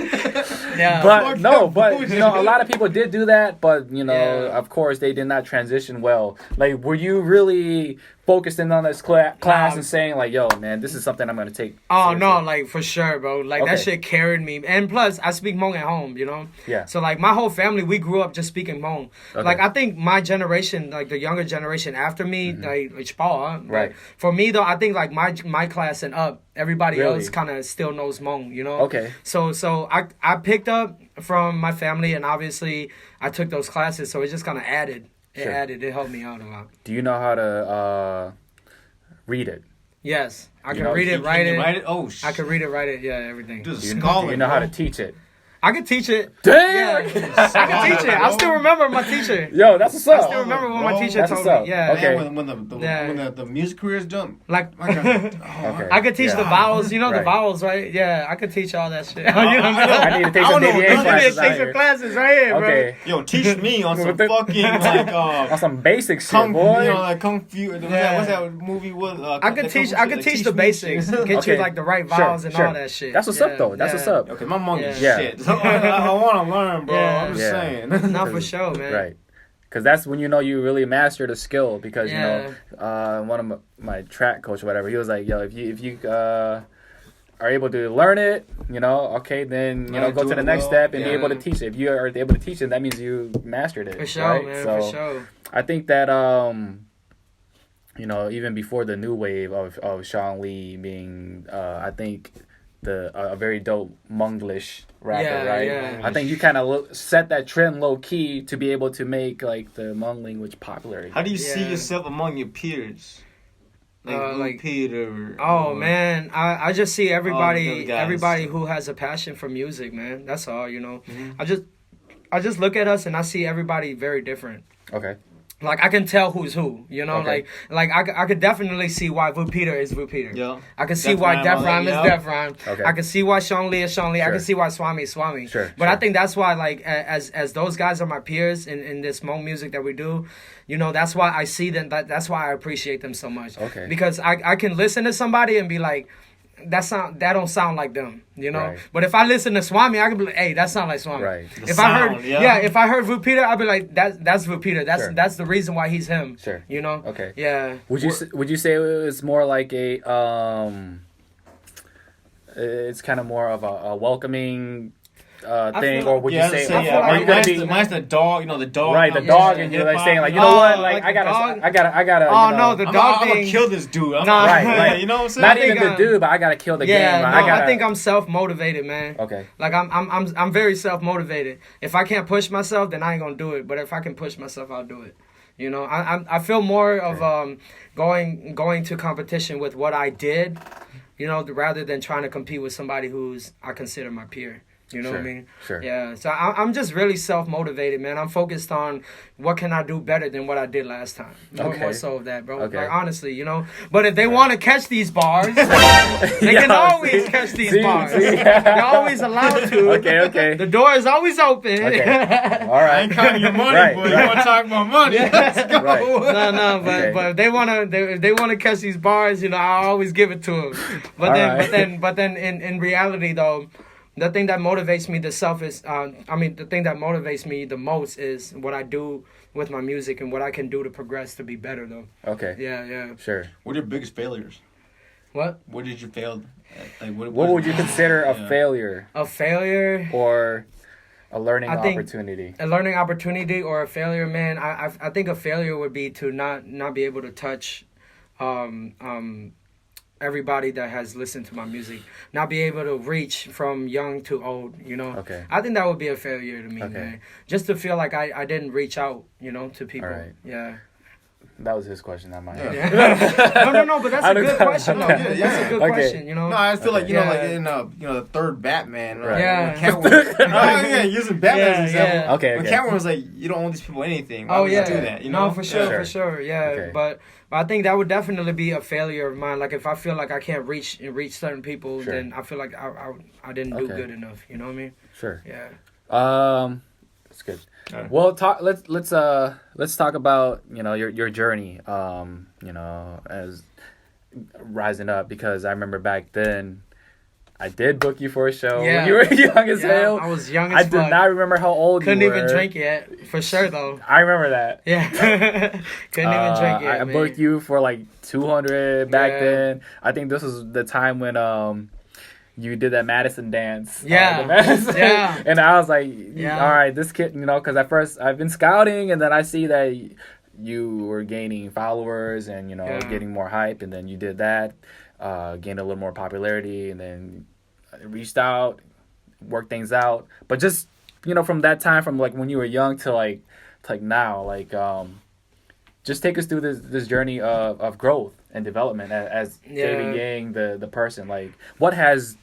But a lot of people did do that, but of course they did not transition well. Like, were you really focusing on this class and saying like, yo, man, this is something I'm gonna take? Oh seriously? no, like for sure, bro. Like that shit carried me, and plus I speak Hmong at home, Yeah. So like my whole family, we grew up just speaking Hmong. Okay. Like I think my generation, like the younger generation after me, like right. For me though, I think like my class and up, everybody Really? else kind of still knows Hmong, Okay. So I picked up from my family, and obviously I took those classes, so it just kind of added. It helped me out a lot. Do you know how to read it? Yes, I can read it, write it. Write it? Oh, shit. I can read it, write it, everything. Do the Do you scholar, know how to bro. teach it? I could teach it. Damn. Yeah, I could teach it. I still remember my teacher. Yo, that's what's I up. still remember what my teacher That's told what's up. me. Yeah. Okay. And when the music careers done, Like, Okay. I could teach Yeah. the vowels. You know the Right. vowels, right? Yeah, I could teach all that shit. You know I need to take I some don't know. DBA I need to classes take out some here. classes right here, bro. Okay. Yo, teach me on some With the- fucking like On some basic shit, kung, boy. you know, like kung fu. Yeah. What's that movie with? I could teach the basics. Get Okay. you like the right vowels and Sure. all that shit. That's what's up, though. That's what's up. Okay, my monkey Yeah. shit. So I want to learn, bro. Yeah. I'm just Yeah. saying. Not for sure, man. Right. Because that's when you know you really mastered a skill. Because Yeah. you know, one of my track coach or whatever, he was like, "Yo, if you are able to learn it, you know, okay, then you know, go do to the it next well. step and be Yeah. able to teach it. If you are able to teach it, that means you mastered it. For sure, right? man. So For sure. I think that you know, even before the new wave of Sean Lee being, I think a very dope Hmonglish rapper, Yeah, right? yeah. I think you kind of set that trend low key to be able to make like the Hmong language popular. How do you see Yeah. yourself among your peers? Like, Like- Peter. Oh man, I just see the everybody guys. who has a passion for music, man. That's all, you know. Mhm. I just look at us and I see everybody very different. Okay. Like I can tell who's who, you know. Okay. I could definitely see why Vu Peter is Vu Peter. Yeah. I can see Def why Rhyme, Def all Rhyme that, is yeah. Def Rhyme. Okay. I can see why Sean Lee is Sean Lee. I Sure. can see why Swami is Swami. Sure, But I sure. think that's why, like, as those guys are my peers in this Hmong music that we do, you know, that's why I see them. That's why I appreciate them so much. Okay. Because I can listen to somebody and be like, that don't sound like them, you know. Right. But if I listen to Swami, I can be like, hey, that sound like Swami. Right. The If I heard, sound, yeah. if I heard Vu Peter, I'd be like, that's Vu Peter. That's Sure. that's the reason why he's him. Sure. You know. Okay. Yeah. Would you say it was more like it's kind of more of a welcoming thing, feel or like- would Yeah, you say, I feel are like you gonna mine's, be mine's the dog, you know, the dog. right, the comes dog, in and you're like hip-hop. saying, like, you know what, like, like the dog? I gotta. Oh, you no, know, the I'm dog gonna thing. kill this dude. I'm Nah. Right, yeah, right. you know what I'm saying? not think even the I'm- dude, but I gotta kill the Yeah, game. no, I gotta. I think I'm self motivated, man. Okay. Like I'm very self motivated. If I can't push myself, then I ain't gonna do it. But if I can push myself, I'll do it. You know, I feel more of going to competition with what I did, you know, rather than trying to compete with somebody who's I consider my peer. You know what I Sure, mean? sure. Yeah. So I'm just really self motivated, man. I'm focused on what can I do better than what I did last time. Okay. More so of that, bro. Okay. Like honestly, you know. But if they want to catch these bars, they can Yo, always see- catch these see- bars. see? They're always allowed to. Okay. The door is always open. Okay. All I right. ain't counting your money, Right, but you right. want to talk about money. Let's go. Right. No, but Okay. but if they wanna catch these bars, you know, I always give it to them. But All then right. but then in reality though, the thing that motivates me the thing that motivates me the most is what I do with my music and what I can do to progress to be better though. Okay. Yeah. Sure. What are your biggest failures? What? What did you fail at? Like, What would you consider a Yeah. failure A failure, or a learning I think- opportunity? a learning opportunity, or a failure, man. I think a failure would be to not be able to touch everybody that has listened to my music, not be able to reach from young to old, you know. Okay. I think that would be a failure to me, Okay. man. Just to feel like I didn't reach out, you know, to people. All right. Yeah. That was his question, not mine. Yeah. No, but that's I a don't good know. question, though. Yeah, That's a good Okay. question, you know. No, I feel like you know, Yeah. like in the third Batman, Right. Yeah. Catwoman. Oh yeah, using Batman as an example. Yeah. Okay. When Okay. Catwoman was like, you don't owe these people anything. Why Oh would you yeah, do that? You know, no, for sure, Sure. for sure, yeah. Okay. But I think that would definitely be a failure of mine. Like if I feel like I can't reach certain people, Sure. then I feel like I didn't do Okay. good enough. You know what I mean? Sure. Yeah. That's good. Alright. Well, let's talk about your journey. As rising up, because I remember back then, I did book you for a show Yeah. when you were young as hell. I was young I as did fuck. not remember how old Couldn't you were. even drink yet, for sure though. I remember that. Yeah. Couldn't even drink yet. I man. booked you for like 200 back Yeah. then. I think this was the time when you did that Madison dance. Yeah. The Madison. Yeah. And I was like, Yeah. all right, this kid, because at first I've been scouting, and then I see that you were gaining followers and, Yeah. getting more hype, and then you did that, gained a little more popularity, and then reached out, worked things out. But just, from that time, from like when you were young to like now, like, just take us through this journey of growth and development as David Yang, the person. Like, what has,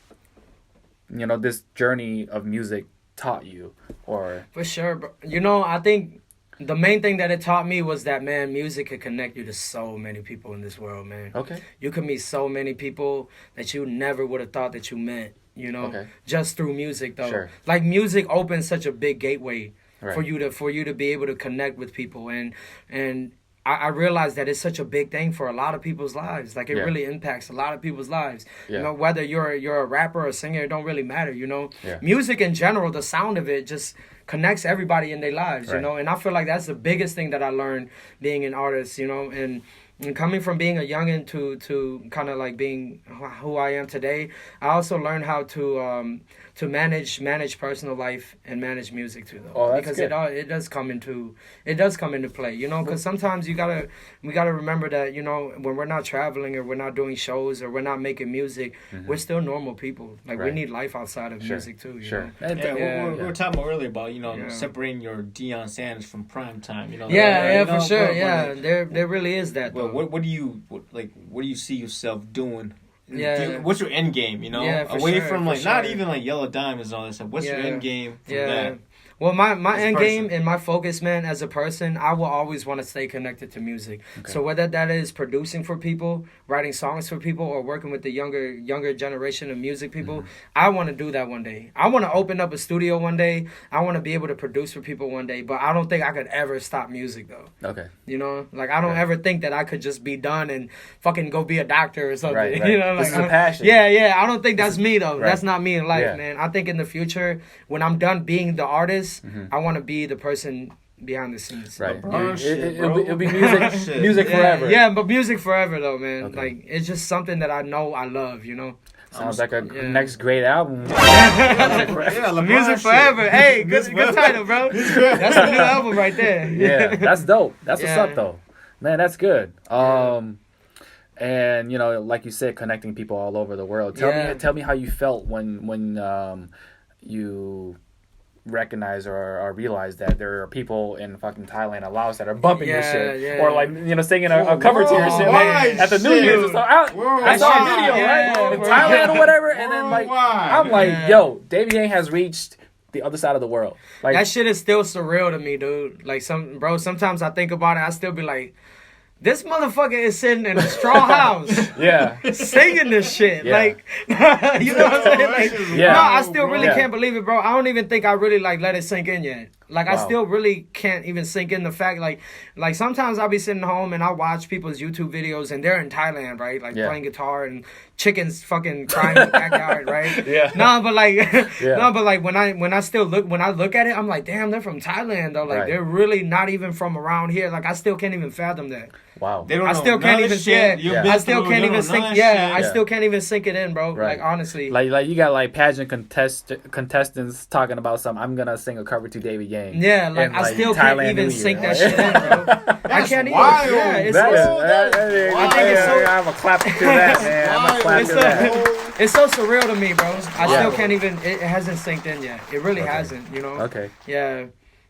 this journey of music taught you, or For sure, bro. You know, I think the main thing that it taught me was that, man, music could connect you to so many people in this world, man. okay, You could meet so many people that you never would have thought that you met, you know, just through music, though. Sure. Like, music opens such a big gateway right. for you to be able to connect with people, and I realize that it's such a big thing for a lot of people's lives. Like, it really impacts a lot of people's lives. Yeah. You know, whether you're a rapper or a singer, it don't really matter, you know. Yeah. Music in general, the sound of it just connects everybody in their lives, you know. And I feel like that's the biggest thing that I learned being an artist, you know. And coming from being a youngin' to kind of like being who I am today, I also learned how to manage personal life and manage music too, though. Oh, that's because good. it does come into play, you know. Because sometimes we gotta remember that, you know, when we're not traveling or we're not doing shows or we're not making music, we're still normal people. Like we need life outside of music too. You know? We were talking about earlier about, you know, separating your Deion Sanders from prime time. You know. For sure. There really is that. Well, what do you see yourself doing? Yeah. What's your end game? You know, away from not even like Yellow Diamonds and all that stuff. What's your end game from that? Well, my end game and my focus, man, as a person, I will always want to stay connected to music. Okay. So whether that is producing for people, writing songs for people, or working with the younger generation of music people, I want to do that one day. I want to open up a studio one day. I want to be able to produce for people one day. But I don't think I could ever stop music, though. Okay. You know? Like, I don't ever think that I could just be done and fucking go be a doctor or something. Right. You know? Like, this is a passion. Yeah. I don't think that's me, though. Right. That's not me in life, man. I think in the future, when I'm done being the artist, I want to be the person behind the scenes. Right. It'll be music forever. Yeah, but music forever though, man. Okay. Like, it's just something that I know I love, you know. Sounds like a next great album. Music forever. Hey, good title, bro. That's a new album right there. Yeah, that's dope. That's what's up though. Man, that's good. And you know, like you said, connecting people all over the world. Tell me how you felt when you recognize or realize that there are people in fucking Thailand and Laos that are bumping your shit, or like, you know, singing a cover to your shit at the New Year's or something. I saw a video right in Thailand or whatever, and then like I'm like, yo, Davey Yang has reached the other side of the world. Like, that shit is still surreal to me, dude. Like, sometimes I think about it, I still be like, this motherfucker is sitting in a straw house, singing this shit. Like, you know what I'm saying? Like, no, I still really can't believe it, bro. I don't even think I really like let it sink in yet. Like, I still really can't even sink in the fact, like sometimes I'll be sitting home and I watch people's YouTube videos and they're in Thailand, right? Like playing guitar and chickens fucking crying in the backyard, right? No, but like when I look at it, I'm like, damn, they're from Thailand though. Like, they're really not even from around here. Like, I still can't even fathom that. Wow. I still can't even I still can't even sink. I still can't even sink it in, bro. Like, honestly. Like you got like pageant contestants talking about something. I'm gonna sing a cover to Davey Yang. Yeah, like, I still can't even sink that shit in, bro. I can't even. Yeah, it's I have a clap to that, man. I'm a clap to that. It's so surreal to me, bro. I still can't even. It hasn't synced in yet. It really hasn't. You know. Okay. Yeah.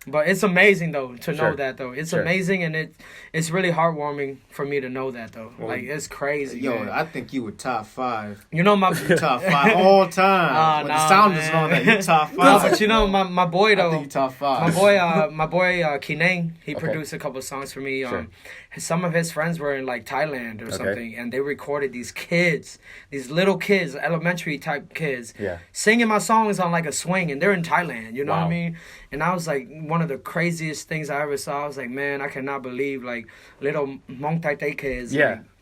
But it's amazing though to know that though. It's amazing, and it's really heartwarming for me to know that though. Like, it's crazy. Yo, man. I think you were top 5. You know my top 5 all time. The sound is on that. You top 5. No, but you know my boy though. I think you top 5. My boy Kinang, he produced a couple songs for me. Some of his friends were in like Thailand or something, and they recorded these little kids, elementary type kids, singing my songs on like a swing, and they're in Thailand. You know what I mean? And I was like, one of the craziest things I ever saw. I was like, man, I cannot believe like little Hmong Thai kids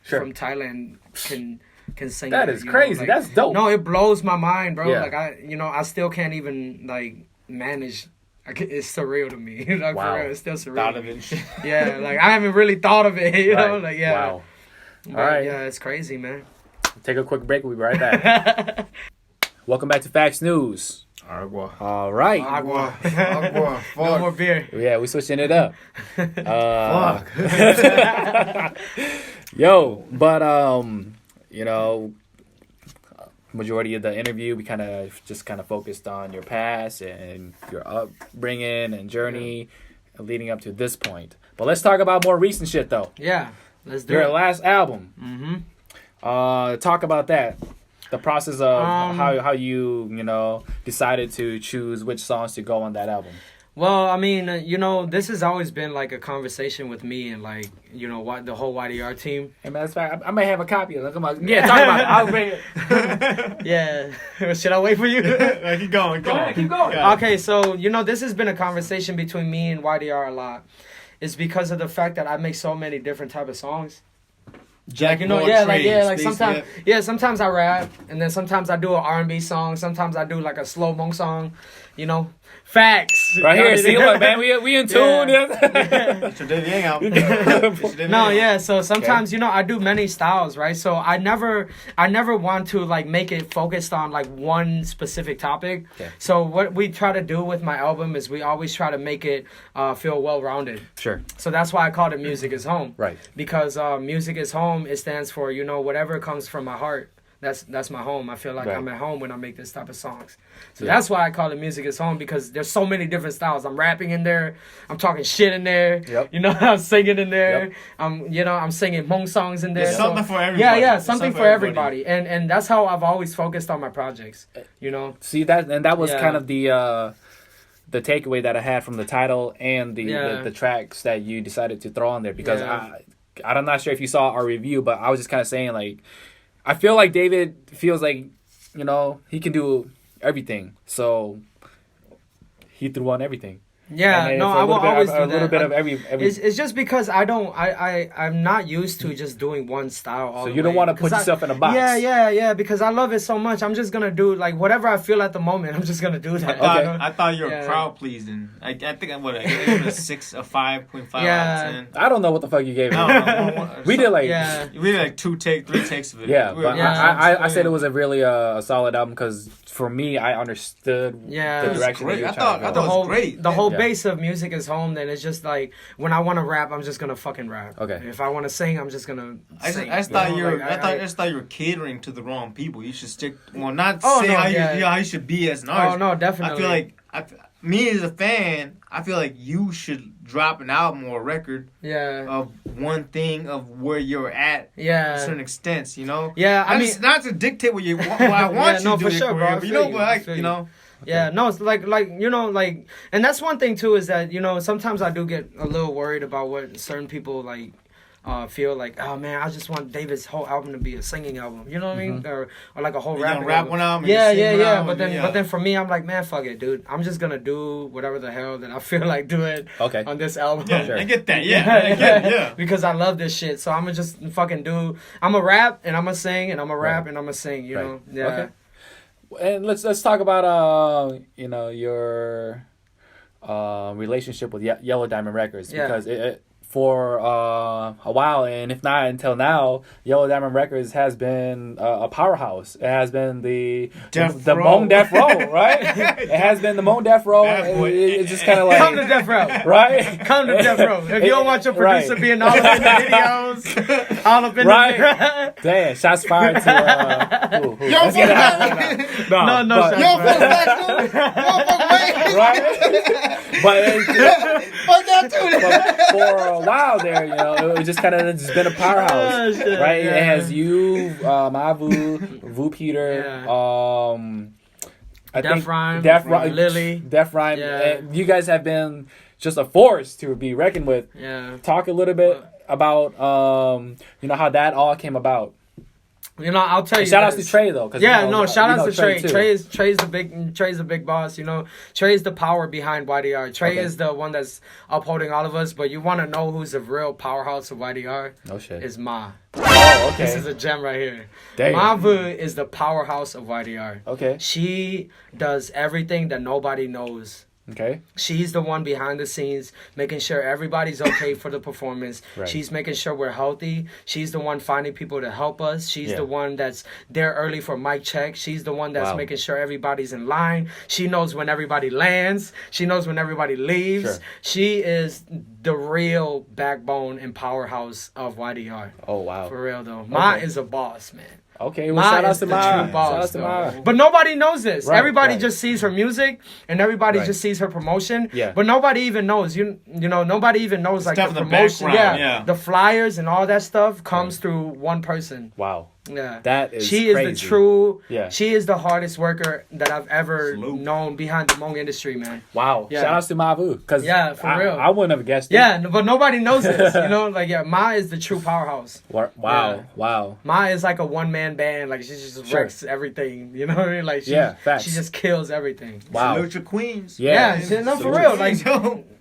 from Thailand can sing. That is crazy. Like, that's dope. No, it blows my mind, bro. Like, I still can't even like manage. It's surreal to me. Like, for real, it's still surreal. Thought of it. Yeah, like, I haven't really thought of it. You know, like, Wow. All right. Yeah, it's crazy, man. Take a quick break. We'll be right back. Welcome back to FAX News. Agua. All right. Agua. No more beer. Yeah, we switching it up. Fuck. Yo, but you know, majority of the interview we kind of focused on your past and your upbringing and journey leading up to this point. But let's talk about more recent shit though. Yeah, let's do it. Your last album. Mm-hmm. Talk about that. the process of how you decided to choose which songs to go on that album. Well, I mean, this has always been like a conversation with me and like, what the whole YDR team. Hey man, that's fine. I may have a copy of it. Come on. Yeah, talk about it. I'll bring it. Yeah. Should I wait for you? Keep going. Keep going. Yeah. Okay, so, this has been a conversation between me and YDR a lot. It's because of the fact that I make so many different type of songs. Sometimes I rap, and then sometimes I do an R&B song, sometimes I do like a slow Hmong song, FAX. Right here, see, look, man, we in tune. So sometimes, I do many styles, right? So I never want to like make it focused on like one specific topic. Okay. So what we try to do with my album is we always try to make it feel well-rounded. Sure. So that's why I call it Music is Home. Right. Because Music is Home, it stands for, whatever comes from my heart. That's my home. I feel like I'm at home when I make this type of songs. So that's why I call it Music is Home, because there's so many different styles. I'm rapping in there. I'm talking shit in there. Yep. I'm singing in there. Yep. I'm singing Hmong songs in there. There's something for everybody. Yeah, something for everybody. And that's how I've always focused on my projects, See, that was kind of the takeaway that I had from the title and the tracks that you decided to throw on there, because I'm not sure if you saw our review, but I was just kind of saying, like, I feel like David feels like, he can do everything. So he threw on everything. Yeah, no, I will always do that. A little bit of every. It's just because I'm not used to just doing one style all the way. So you don't want to put yourself in a box. Yeah, because I love it so much. I'm just gonna do like whatever I feel at the moment. I'm just gonna do that. I thought you were crowd pleasing. I think I gave it a 5.5 out of 10. I don't know what the fuck you gave it. We did like we did like 3 takes of it. Yeah, but I said it was a really solid album, because for me, I understood the direction that you were trying to go. I thought it was great. The whole base of Music is Home, then it's just like when I want to rap, I'm just gonna fucking rap. Okay. If I want to sing, I'm just gonna sing. I thought you were catering to the wrong people. You should stick. Well, not say how you should be as an artist. Oh no, definitely. I feel like me as a fan, I feel like you should drop an album or a record. Of one thing of where you're at. To a certain extent, Yeah, I mean, not to dictate what I want you to do. For sure, bro. But Yeah, no, it's like and that's one thing too, is that sometimes I do get a little worried about what certain people like feel like. Oh man, I just want David's whole album to be a singing album. You know what I mean? Or like a whole rap album. One album. Yeah. But then for me, I'm like, man, fuck it, dude. I'm just gonna do whatever the hell that I feel like doing on this album. Yeah, sure. I get that. Yeah. Because I love this shit, so I'm gonna just fucking do. I'm a rap and I'm gonna sing and I'm a rap and I'm gonna sing. You know? Yeah. Okay. And let's talk about your relationship with Yellow Diamond Records, because for a while, and if not until now, Yellow Diamond Records has been a powerhouse. It has been the Hmong Death Row, right? It has been the Hmong Death Row. It's just kind of like, come to Death Row, right? Come to Death Row. If you don't want your producer being all up in the videos, all up in the damn, shots fired to who? Yo, no, right? But for a while there, it was just kind of been a powerhouse, right? It has you, Mavu, Vu Peter, Def Rhyme, Lily, Def Rhyme. And you guys have been just a force to be reckoned with. Yeah. Talk a little bit about how that all came about. I'll tell you. Shout outs to Trey though. Shout outs to Trey. Trey's the big boss. Trey's the power behind YDR. Trey is the one that's upholding all of us. But you want to know who's the real powerhouse of YDR? No shit. Is Ma. Oh, okay. This is a gem right here. Damn. Mavu is the powerhouse of YDR. Okay. She does everything that nobody knows. Okay. She's the one behind the scenes, making sure everybody's okay for the performance. Right. She's making sure we're healthy. She's the one finding people to help us. She's the one that's there early for mic check. She's the one that's making sure everybody's in line. She knows when everybody lands. She knows when everybody leaves. Sure. She is the real backbone and powerhouse of YDR. Oh, wow. For real, though. Ma is a boss, man. Okay, well, shout out to Ma. But nobody knows this. Right, everybody just sees her music and everybody just sees her promotion. Yeah. But nobody even knows. Nobody even knows like the promotion. The flyers and all that stuff comes through one person. Wow. Yeah. That is She crazy. is the true. Yeah. She is the hardest worker that I've ever known behind the Hmong industry, man. Wow. Yeah. Shout outs to Mavu. Cause Yeah, for real. I wouldn't have guessed it. Yeah, but nobody knows this. Like Ma is the true powerhouse. Wow. Yeah. Wow. Ma is like a one-man band. Like she just wrecks everything. You know what I mean? Like facts. she just kills everything. Wow. Salute your queens. Yeah. No, for real. Like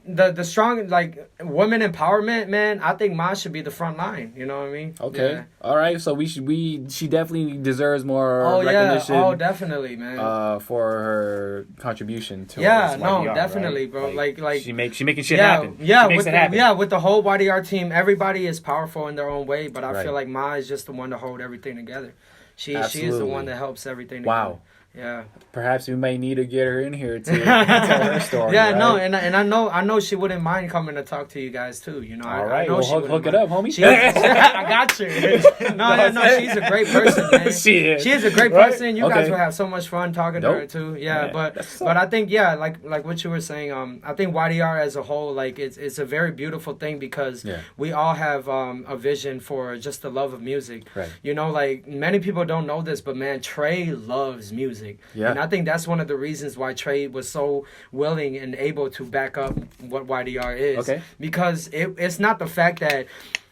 the strong like women empowerment, man. I think Ma should be the front line. You know what I mean? Okay. Yeah. All right. So she definitely deserves more Oh yeah. recognition. Oh definitely, man. For her contribution to no, YDR, definitely, right? bro. Like she making shit happen. Yeah, she makes with it happen. with the whole YDR team, everybody is powerful in their own way, but I Right. feel like Ma is just the one to hold everything together. She is the Absolutely. one that helps everything together. Wow. Yeah. Perhaps we may need to get her in here to tell her story. Yeah, right? no, and I know she wouldn't mind coming to talk to you guys too. You know, All I right, know well, she hook wouldn't it mind. up, homie. I got you. No, she's a great person, man. She is a great Right? person. You Okay. guys will have so much fun talking to Dope. her too. Yeah, Man, that's what's but I think like what you were saying. I think YDR as a whole, like it's a very beautiful thing because we all have a vision for just the love of music. Right. You know, like many people don't know this, but man, Trey loves music. Yeah. And I think that's one of the reasons why Trey was so willing and able to back up what YDR is. Okay. Because it's not the fact that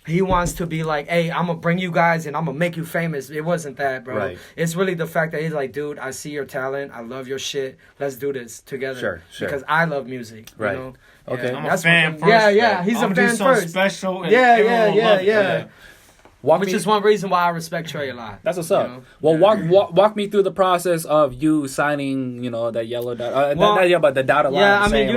he wants to be like, hey, I'm going to bring you guys and I'm going to make you famous. It wasn't that, bro. Right. It's really the fact that he's like, dude, I see your talent. I love your shit. Let's do this together. Sure. Because I love music. Right. You know? Okay. Yeah, I'm a that's fan one first. thing. Yeah. He's I'm a fan do something first. special. And Yeah. everyone will love it. Which is one reason why I respect Trey a lot. That's what's up. You know? Well, walk me through the process of you signing, that yellow dot. But the dotted line. Yeah, I mean,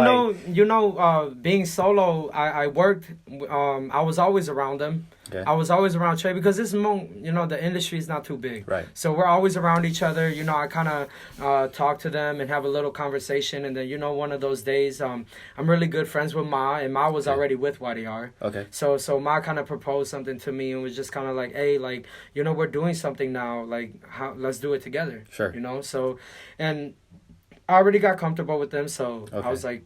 saying, being solo, I worked. I was always around them. Okay. I was always around Trey because this Hmong, the industry is not too big. Right. So we're always around each other. I kind of talk to them and have a little conversation. And then, one of those days, I'm really good friends with Ma, and Ma was already with YDR. Okay. So Ma kind of proposed something to me and was just kind of like, hey, like, we're doing something now. Like, let's do it together. Sure. So, and I already got comfortable with them. So Okay. I was like,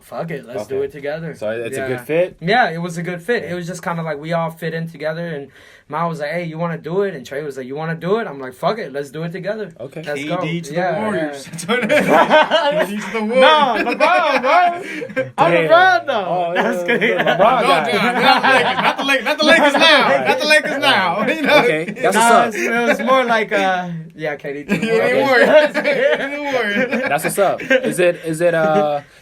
fuck it, let's do it together. So it's a good fit? Yeah, it was a good fit. It was just kind of like we all fit in together, and Ma was like, hey, you want to do it? And Trey was like, you want to do it? I'm like, fuck it, let's do it together. Okay. Let's go. KD to the Yeah, Warriors. yeah. KD to the Warriors. No, LeBron, bro. I'm LeBron, though. Oh, That's good. LeBron No, guy. not the Lakers now. Not the Lakers now. Okay, that's what's up. It was more like, KD. That's what's up.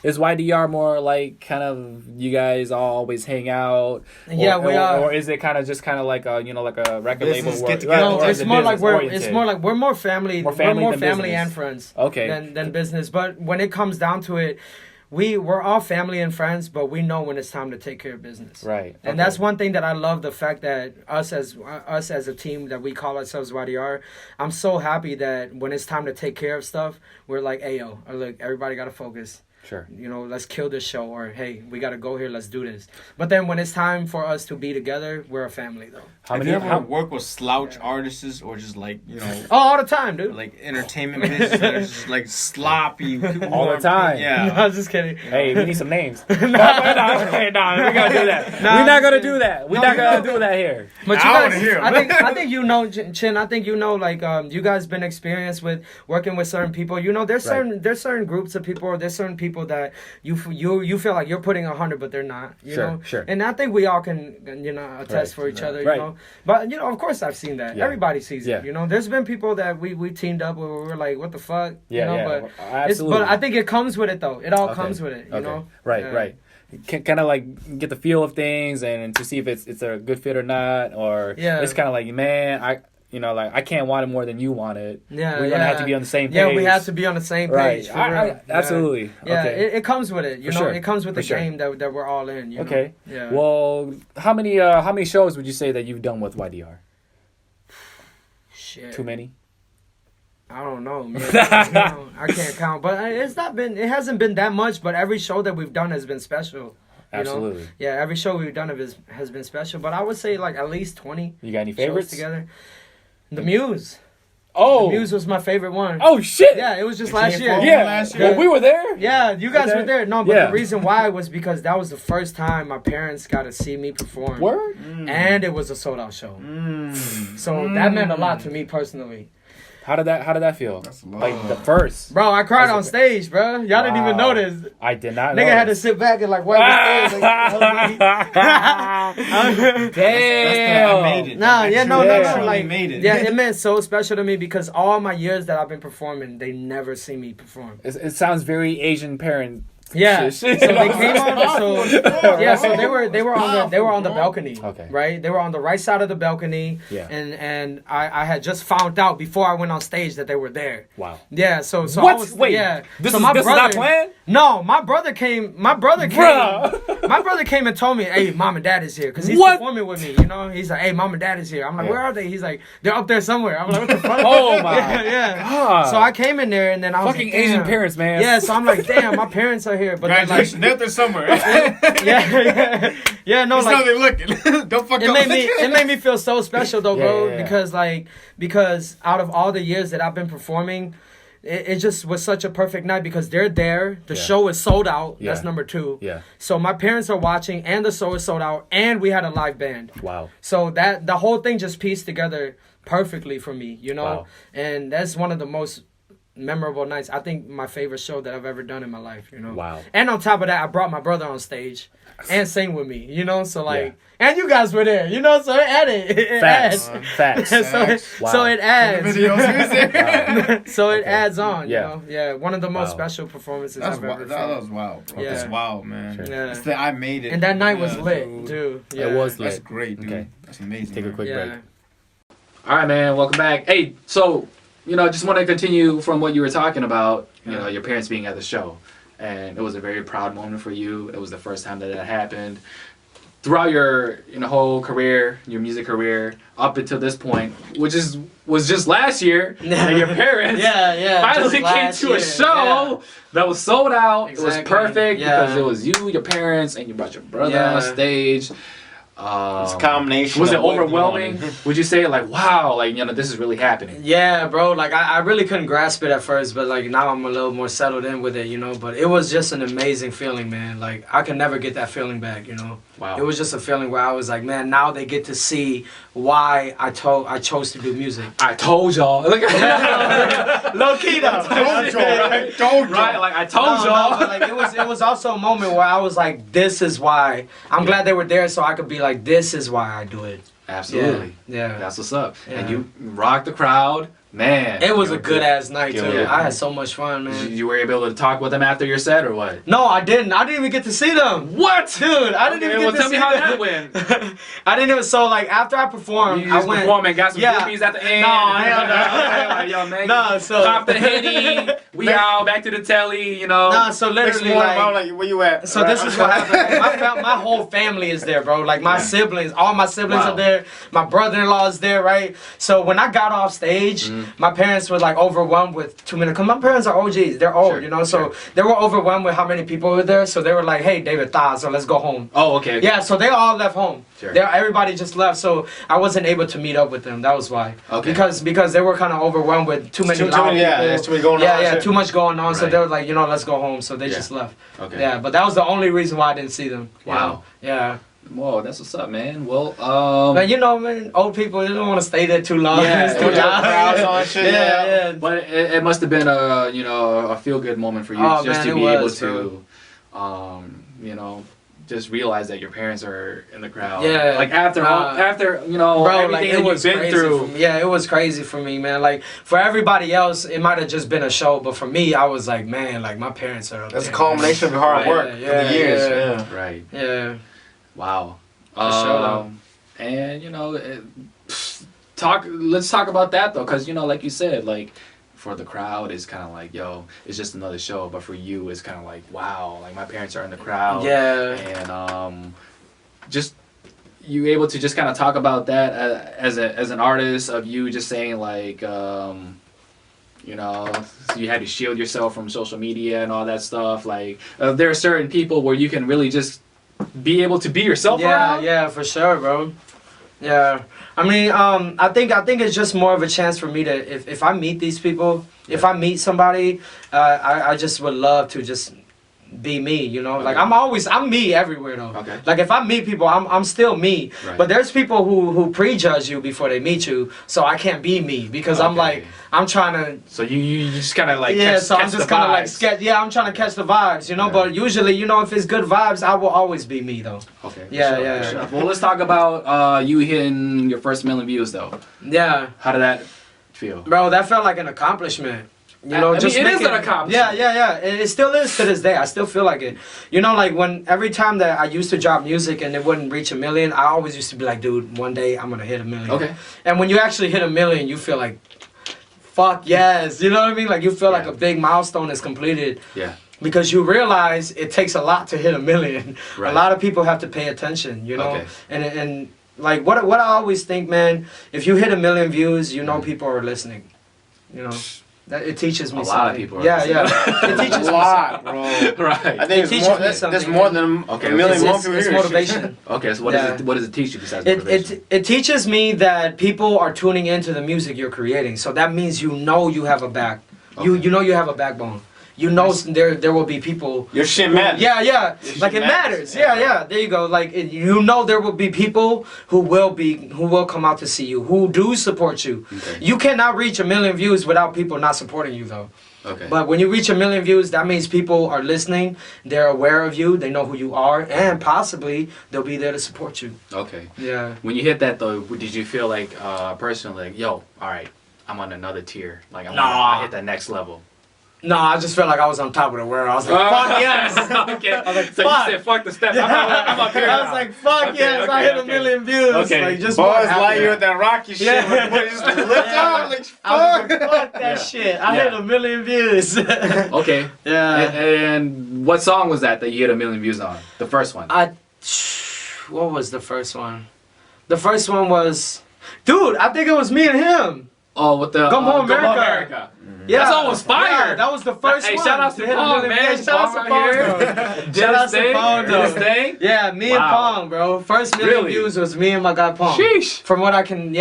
Is YDR more like kind of you guys all always hang out? Yeah, we are. Or is it kind of just like a like a record label Business work? get together. No, Or it's is it more like business oriented? we're more family. More family we're more than family business. and friends. Okay. Than business. But when it comes down to it, we're all family and friends, but we know when it's time to take care of business. Right. And that's one thing that I love, the fact that us as a team that we call ourselves YDR, I'm so happy that when it's time to take care of stuff, we're like, hey, yo, look, everybody got to focus. Sure. Let's kill this show, or hey, we got to go here, let's do this. But then when it's time for us to be together, we're a family, though. Have you ever worked with slouch artists or just like, Oh, all the time, dude. like entertainment business that are just like sloppy All the time. Yeah. No, I was just kidding. Hey, we need some names. No, we're not gonna do that. Nah, We're not gonna do that. We're not gonna do that here. But you I wanna guys, hear 'em. I think Chin. I think like you guys been experienced with working with certain people. There's certain groups of people, or there's certain people that you feel like you're putting 100, but they're not. You know. Sure. And I think we all can attest for each other. Right. You know. But of course I've seen that. Yeah. Everybody sees Yeah. it. There's been people that we teamed up where we were like, what the fuck. But absolutely. but I think it comes with it though. It all comes with it. You know. Right. Yeah. Right. Kind of like get the feel of things and to see if it's a good fit or not, or it's kind of like, man, I can't want it more than you want it. Yeah, we're gonna have to be on the same page. Yeah, we have to be on the same page. Right. For real. Absolutely. Yeah, Okay. it comes with it. Sure. It comes with For the sure. game that we're all in. You know? Okay. Yeah. Well, how many shows would you say that you've done with YDR? Shit. Too many? I don't know, man. I can't count, but it hasn't been that much. But every show that we've done has been special. Absolutely. Yeah, every show we've done has been special. But I would say like at least 20. You got any shows favorites together? The Muse. Oh, Muse was my favorite one. oh shit! Yeah, it was just They last came year. forward Yeah. last year. Well, we were there. Yeah, you guys Okay. were there. No, but Yeah. the reason why was because that was the first time my parents got to see me perform. Word. And it was a sold out show. So that meant a lot to me personally. How did that feel? That's love. Like the first. Bro, I cried on stage, bro. Y'all didn't even Wow. notice. I did not. Nigga had to notice. sit back and like wipe his face. Like, Damn. I made it. Nah, yeah, no, Yeah. no, no. Truly Like, made it. yeah, it meant so special to me because all my years that I've been performing, they never see me perform. It sounds very Asian parent. Yeah, shit. so they came on. So yeah, so they were on the balcony. Okay. Right, they were on the right side of the balcony. Yeah. And I had just found out before I went on stage that they were there. Wow. Yeah, so What? I was, Wait, yeah. this so is- my this is brother, not planned? No, my brother came. Bruh. My brother came and told me, "Hey, mom and dad is here," because he's What? performing with me. You know, he's like, "Hey, mom and dad is here." I'm like, Yeah. "Where are they?" He's like, "They're up there somewhere." I'm like, "What the fuck?" Oh my yeah. God. So I came in there and then I was Fucking like, Asian "Damn." parents, man. Yeah, so I'm like, "Damn, my parents are here," but then, like, Graduation. They're there somewhere. yeah, no, That's how like. they looking. Don't fuck It up. made me feel so special though, bro. Yeah. Because out of all the years that I've been performing, it just was such a perfect night because they're there. The Yeah. show is sold out. Yeah. That's number 2. Yeah. So my parents are watching, and the show is sold out, and we had a live band. Wow. So that the whole thing just pieced together perfectly for me, you know. Wow. And that's one of the most memorable nights. I think my favorite show that I've ever done in my life, you know. Wow. And on top of that, I brought my brother on stage and sang with me, you know. So like, and you guys were there, you know. So it added. It Facts. adds. Facts. so, Wow. so it adds. Videos, he was there. So it Okay. adds on, Yeah. you know. Yeah, one of the most Wow. special performances That's I've wild. ever That felt. was wild, bro. Yeah. That's wild, man. Sure. Yeah. It's the I made it. And that night was Yeah, lit, dude. too. Yeah. It was That's lit. great, dude. Okay. That's amazing. Take a man. quick break. Yeah. All right, man. Welcome back. Hey, so just want to continue from what you were talking about. You know, your parents being at the show, and it was a very proud moment for you. It was the first time that happened. Throughout your whole career, your music career, up until this point, which was just last year, and your parents Yeah, finally just came last to a year, show that was sold out. It was Exactly. perfect Yeah. because it was you, your parents, and you brought your brother Yeah. on stage. It's a combination. Was it of what you overwhelming? wanted. Would you say like, wow, like this is really happening? Yeah, bro. Like I really couldn't grasp it at first, but like now I'm a little more settled in with it, you know. But it was just an amazing feeling, man. Like I can never get that feeling back, you know. Wow. It was just a feeling where I was like, man, now they get to see why I chose to do music. I told y'all. Look Low key though. Told y'all, right? Told y'all. Right, like I told No, y'all. but like it was also a moment where I was like, this is why. I'm glad they were there so I could be like, this is why I do it. Absolutely. Yeah. That's what's up. Yeah. And you rocked the crowd. Man. It was you a were good ass night too. Yeah. I had so much fun, man. You were able to talk with them after your set or what? No, I didn't. I didn't even get to see them. What? Dude, I didn't even get well, to tell see me how them. that went. I didn't even. So like after I performed, You I just went. perform and got some Yeah. groupies at the end. No, hell no. Like, yo, man. No, so Pop the Henny. We out back to the telly. No, so Next literally morning, I'm like. like, where you at? So this is what happened. Like, my whole family is there, bro. Like my siblings, all my siblings Wow. are there. My brother-in-law is there, right? So when I got off stage, my parents were like overwhelmed with too many. Cause my parents are OGs, they're old, Sure, you know. So they were overwhelmed with how many people were there. So they were like, "Hey, David, so let's go home." Oh, okay. Yeah, so they all left home. Sure. Everybody just left, so I wasn't able to meet up with them. That was why. Okay. Because they were kind of overwhelmed with too many. Too loud many, yeah, people. there's too many going on. Yeah, shit. too much going on. So Right. they were like, let's go home. So they Yeah. just left. Okay. Yeah, but that was the only reason why I didn't see them. you Wow. know? Yeah. Whoa, that's what's up, man. Well, But man, old people, they don't want to stay there too long. Yeah, It's too yeah. loud. Crowds on shit, Yeah. but it must have been a feel good moment for you Oh, just man, to it be was, able to just realize that your parents are in the crowd. Yeah. Like after Bro, everything like that it was you've been crazy through. for me. Yeah, it was crazy for me, man. Like for everybody else, it might have just been a show, but for me, I was like, man, like my parents are up That's a there, culmination of your hard Right. work Yeah, for the years. yeah. Yeah. Right. man. Yeah. Wow. sure, though. And let's talk about that though, because like you said, like for the crowd it's kind of like, yo, it's just another show, but for you it's kind of like, wow, like my parents are in the crowd. Yeah. And just you able to just kind of talk about that as an artist, of you just saying like you had to shield yourself from social media and all that stuff, like there are certain people where you can really just be able to be yourself Yeah, around. yeah, for sure, bro. Yeah, I mean, I think it's just more of a chance for me to if I meet these people, if I meet somebody, I just would love to just be me, you know. Like I'm me everywhere though. Okay. Like if I meet people, I'm still me. Right. But there's people who prejudge you before they meet you, so I can't be me because I'm like I'm trying to. So you just kind of like So I'm just kind of like sketch. Yeah, I'm trying to catch the vibes, you know. Yeah. But usually, you know, if it's good vibes, I will always be me though. Okay. Yeah. Sure. Well, let's talk about you hitting your first 1 million views though. Yeah. How did that feel? Bro, that felt like an accomplishment. You know, I mean, just it is making, an accomplishment. Yeah. It still is to this day. I still feel like it. You know, like when every time that I used to drop music and it wouldn't reach 1 million, I always used to be like, dude, one day I'm gonna hit 1 million. Okay. And when you actually hit 1 million, you feel like, fuck yes. You know what I mean? Like you feel like a big milestone is completed. Yeah. Because you realize it takes a lot to hit 1 million. Right. A lot of people have to pay attention, you know? Okay. And like what I always think, man, if you hit 1 million views, you know people are listening. You know? That it teaches me A something. lot of people are Yeah. listening. It teaches a me lot, something. bro. Right. I think It it's more, teaches me there's something. more than Okay, a million more It's people here. motivation. Okay. So what does it teach you besides It, motivation? it teaches me that people are tuning into the music you're creating. So that means you know you have a back. Okay. You know you have a backbone. You know there will be people. Your shit matters. Yeah. Your Like shit it matters. Yeah. There you go. Like you know there will be people who will come out to see you, who do support you. Okay. You cannot reach 1 million views without people not supporting you though. Okay. But when you reach 1 million views, that means people are listening. They're aware of you. They know who you are, and possibly they'll be there to support you. Okay. Yeah. When you hit that though, did you feel like personally, like, yo, all right, I'm on another tier. Like I hit that next level. No, I just felt like I was on top of the world. I was like, fuck yes. Okay. I was like, So fuck. you said fuck the steps. I'm up here. I was like, fuck Okay, yes, I hit 1 million views. Okay. Like, just Boys more like happy. you with that rocky shit. Yeah. Boy, just lift up like I was fuck. like, fuck that Yeah. shit. I Yeah. hit 1 million views. Okay. Yeah. And what song was that you hit 1 million views on? The first one. What was the first one? The first one was, dude, I think it was me and him. Oh, with the Come Home America. Yeah, That song was fire. Yeah, that was the first Hey, one. shout out to Pong, man. Shout out to Pong Pong, right though. here. Shout out to Pong, Did his though. thing. Yeah, me and Wow. Pong, bro. First million Really? views was me and my guy Pong. Sheesh. From what I can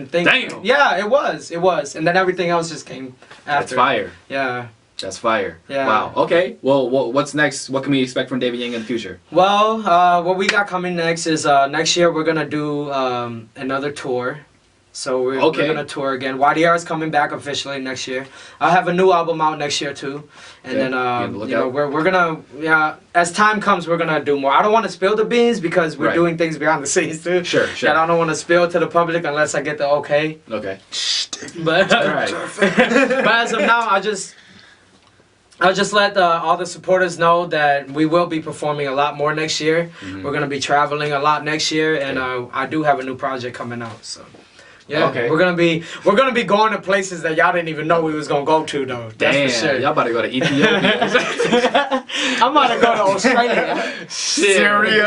think. Damn. Yeah, it was, and then everything else just came That's after. fire. Yeah. That's fire. Yeah. Wow. Okay. Well, what's next? What can we expect from David Yang in the future? Well, what we got coming next is next year we're gonna do another tour. So we're gonna tour again. YDR is coming back officially next year. I have a new album out next year too, and then you know we're gonna as time comes we're gonna do more. I don't want to spill the beans because we're doing things behind the scenes too. Sure. That I don't want to spill to the public unless I get the okay. Okay. But but as of now, I'll just let all the supporters know that we will be performing a lot more next year. Mhm. We're gonna be traveling a lot next year, and I do have a new project coming out. So, yeah, we're gonna be going to places that y'all didn't even know we was gonna go to though. That's Damn, for sure. y'all about to go to Ethiopia. I'm about to go to Australia, Syria.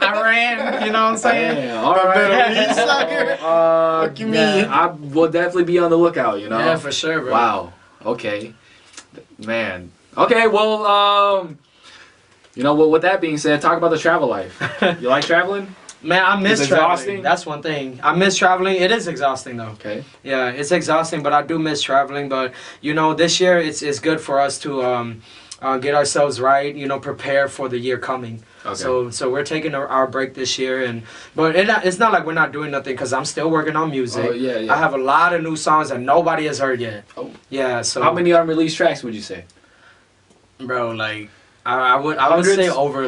Iran. You know what I'm saying? Damn, all right. Fuck you mean? I will definitely be on the lookout. You know. Yeah, for sure, bro. Wow. Okay. Man. Okay. Well. You know what? With that being said, talk about the travel life. You like traveling? Man, I miss It's traveling. exhausting? That's one thing. I miss traveling. It is exhausting though. Okay. Yeah, it's exhausting, but I do miss traveling. But you know, this year it's good for us to get ourselves right. You know, prepare for the year coming. Okay. So we're taking our break this year, but it's not like we're not doing nothing because I'm still working on music. Oh, yeah. I have a lot of new songs that nobody has heard yet. Oh. Yeah. So How many unreleased tracks would you say? bro? Like I would Hundreds? say over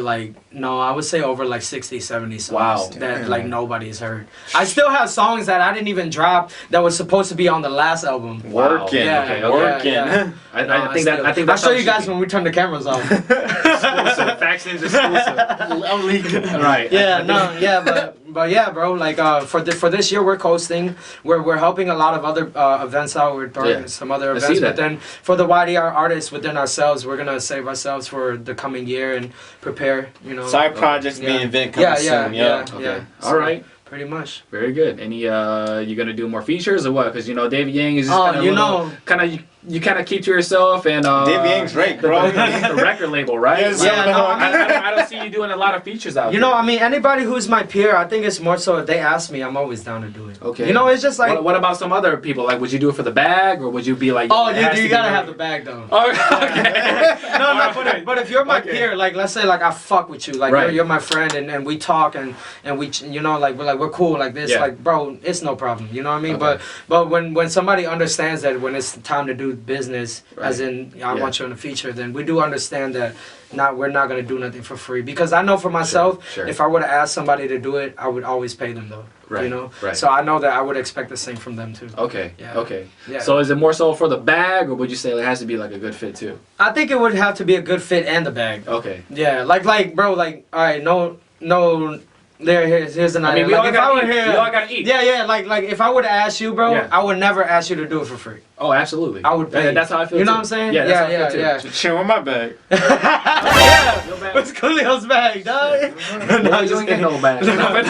like 60, 70 songs Wow. that like nobody's heard. I still have songs that I didn't even drop that was supposed to be on the last album. Wow. Working. Yeah, Okay, yeah, Working. yeah. I think that. I think I'll that's show how you it guys should when we turn the cameras off. be. Exclusive. Fax News exclusive. I'm leaking. Right. But yeah, bro. Like for this year, we're coasting. We're helping a lot of other events out. We're throwing some other I see events, that. but then for the YDR artists within ourselves, we're gonna save ourselves for the coming year and prepare. You know, Side projects Yeah. being event coming soon. yeah. Okay. So, All right. Pretty much. Very good. Any you gonna do more features or what? Because you know David Yang is just Oh, you know. kind of you kind of keep to yourself and Dave Yang's right, bro. the record label, right? Yes. Yeah, no, I don't see you doing a lot of features out You there. know, I mean, anybody who's my peer, I think it's more so if they ask me, I'm always down to do it. Okay. You know, it's just like. What about some other people? Like, would you do it for the bag, or would you be like? Oh, it has you to gotta be have the bag though. Oh, okay. No, but if you're my Okay. peer, like let's say like I fuck with you, like Right. you're my friend, and we talk and we you know like we're cool like this, Yeah. like bro, it's no problem. You know what I mean? Okay. But when somebody understands that when it's time to do business, Right. as in I Yeah. want you on the feature, then we do understand that. We're not gonna do nothing for free because I know for myself, Sure. if I were to ask somebody to do it, I would always pay them though. Right, You know. right. So I know that I would expect the same from them too. Okay. Yeah. Okay. Yeah. So is it more so for the bag, or would you say it has to be like a good fit too? I think it would have to be a good fit and the bag. Okay. Yeah, like, bro, like, all right, no, here's an I idea. mean, we all Like, if I gotta were eat. here, We all gotta eat. yeah, like, if I would ask you, bro, Yeah. I would never ask you to do it for free. Oh, absolutely. I would pay. That's how I feel. You know too. what I'm saying? Yeah. That's how I feel yeah. too. Chill with my bag. Yeah, Your bag. what's Khalil's bag, dog? No, you ain't getting no bag. No, but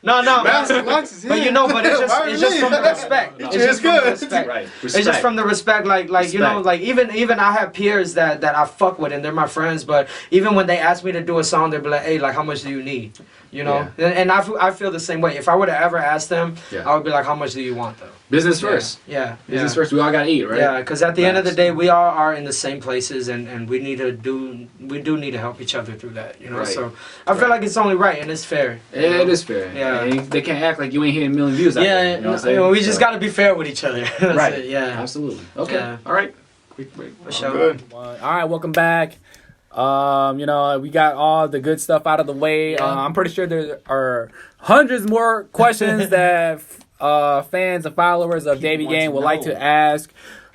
no, No. Master Lunch is But here. you know, but it's just from the respect. No. It's just from the respect. Right. It's just from the respect, like you know, Respect. like even I have peers that I fuck with and they're my friends, but even when they ask me to do a song, they'll be like, hey, like how much do you need? You know, and I feel the same way. If I were to ever ask them, Yeah. I would be like, how much do you want though? Business first. Yeah. Business first. We all gotta eat, right? Yeah, because at the end of the Facts. day, we all are in the same places, and we do need to help each other through that. You know, Right. so I feel like it's only right and it's fair. you know? It is fair. Yeah. And they can't act like you ain't hitting a million views out there. Yeah, You know what I'm saying? we just gotta be fair with each other. That's Right. it, yeah. Absolutely. Okay. Yeah. All right. For sure. Good. All right, welcome back. You know, we got all the good stuff out of the way. Yeah. I'm pretty sure there are hundreds more questions that fans and followers of Davey want Gang to would like know. to ask.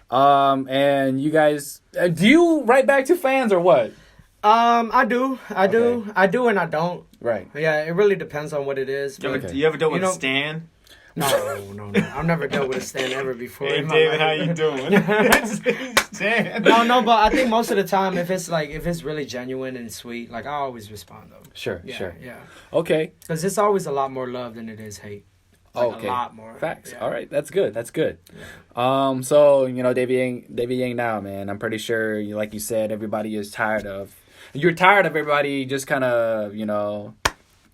And you guys, do you write back to fans or what? I do, and I don't. Right. Yeah, it really depends on what it is. You ever, But Okay. you ever dealt You with know- Stan? no. I've never dealt with a stand ever before. Hey in my David, life. how you doing? Stan. No, but I think most of the time, if it's really genuine and sweet, like I always respond though. Sure, Yeah, sure. yeah. Okay. Because it's always a lot more love than it is hate. Like, Okay. a lot more. Facts. Yeah. All right. That's good. That's good. So, you know, Davey Yang now, man, I'm pretty sure, like you said, everybody is tired of, you're tired of everybody just kind of, you know,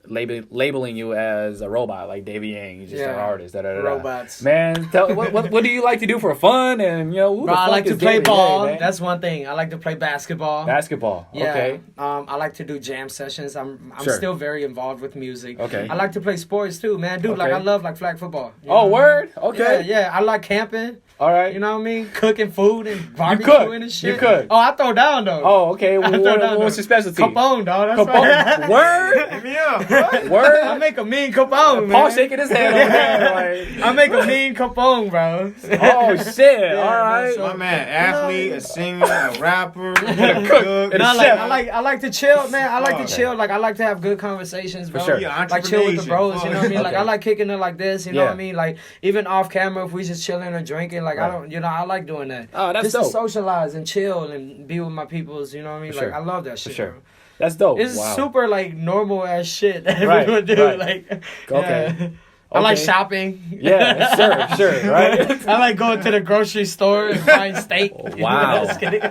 labeling you as a robot, like Davey Yang, you're just an Yeah. artist. Robots. Man, tell what do you like to do for fun? And, you know, who the Bro, I fuck like to is play Davey ball. Yang, man? That's one thing. I like to play basketball. Basketball. Yeah. Okay. I like to do jam sessions. I'm Sure. still very involved with music. Okay. I like to play sports too, man. Dude, like Okay. I love like flag football. You Oh, know? word? Okay. Yeah. I like camping. All right. You know what I mean? Cooking food and barbecuing cook. and shit. You cook. Oh, I throw down though. Oh, okay. I throw down, What's though. your specialty? Capone, dog. That's Capone. right. Word? Hit me up. What? Word? I make a mean Capone, man. Paul shaking his head over there. Like, I make a mean Capone, bro. oh, shit. Yeah, All right. so- My man, athlete, a singer, a rapper, a cook. cook. And No, a like, chef. I like to chill, man. I like Oh, to chill. Like I like to have good conversations, bro. sure. Yeah, Like chill with the bros, you know what I mean? Like Okay. I like kicking it like this, you know Yeah. what I mean? Like even off camera, if we just chilling or drinking, like I Right. don't, you know, I like doing that. Oh, that's just dope. to socialize and chill and be with my peoples, you know what I mean? For Like sure. I love that For shit. sure. Bro. That's dope. It's Wow. super like normal ass shit that Right, everyone do. right. Like Okay. yeah. I like Okay. shopping. Yeah, sure, right? I like going to the grocery store and buying steak. You know, Wow. just kidding.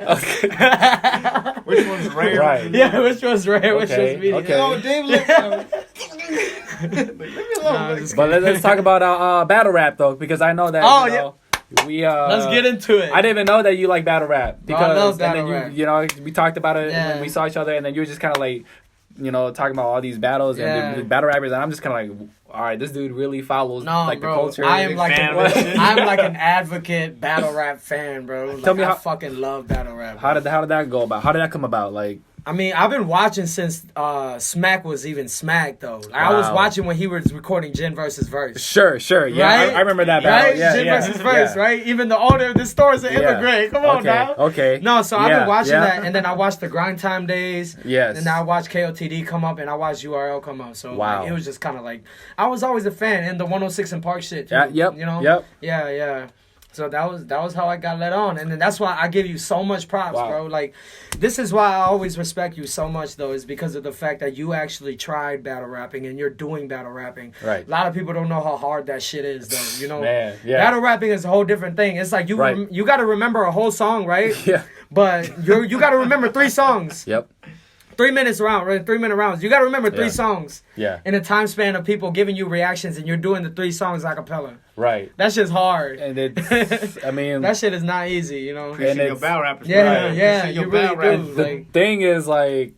Which one's rare? Right. Yeah, which one's rare, which Okay, one's medium. okay. Oh, Dave, leave me alone. Nah, I'm just But let's talk about battle rap though, because I know that. Oh, you know, we Let's get into it. I didn't even know that you like battle rap because I love and battle then rap. you know we talked about it Yeah. when we saw each other, and then you were just kind of like, you know, talking about all these battles Yeah. and the battle rappers, and I'm just kind of like, all right, this dude really follows No, like bro. the culture. I am like fan of that shit. I'm like an advocate battle rap fan, bro. Like, Tell me I how- fucking love battle rap. How did that go about? How did that come about? Like, I mean, I've been watching since Smack was even Smack though. Like, I was Wow. watching when he was recording Jin versus Verse. sure, yeah, Right? I remember that battle. Right? Yeah, Jin yeah, versus Verse, yeah. right? Even the owner of the store is an Yeah. immigrant. Come on Okay, now. okay. No, so I've Yeah, been watching yeah. that, and then I watched the Grind Time days. Yes. And now I watched KOTD come up, and I watched URL come up. So Wow. like, it was just kind of like I was always a fan, and the 106 and Park shit. Too, Yeah, yep, You know. yep. Yeah. So that was how I got let on, and then that's why I give you so much props, Wow. bro. Like, this is why I always respect you so much, though, is because of the fact that you actually tried battle rapping and you're doing battle rapping. Right. A lot of people don't know how hard that shit is, though. You know, Man, yeah. battle rapping is a whole different thing. It's like Right. you got to remember a whole song, right? Yeah. But you got to remember 3 songs. Yep. 3 minutes round, right? 3 minute rounds. You got to remember 3 Yeah. songs. Yeah. In a time span of people giving you reactions, and you're doing the 3 songs a cappella. Right. That shit's hard. And it's, I mean, That shit is not easy, you know. Appreciate your it's- battle rappers. Yeah, right. yeah, Appreciate you your really battle do. rappers. the Like, thing is, like,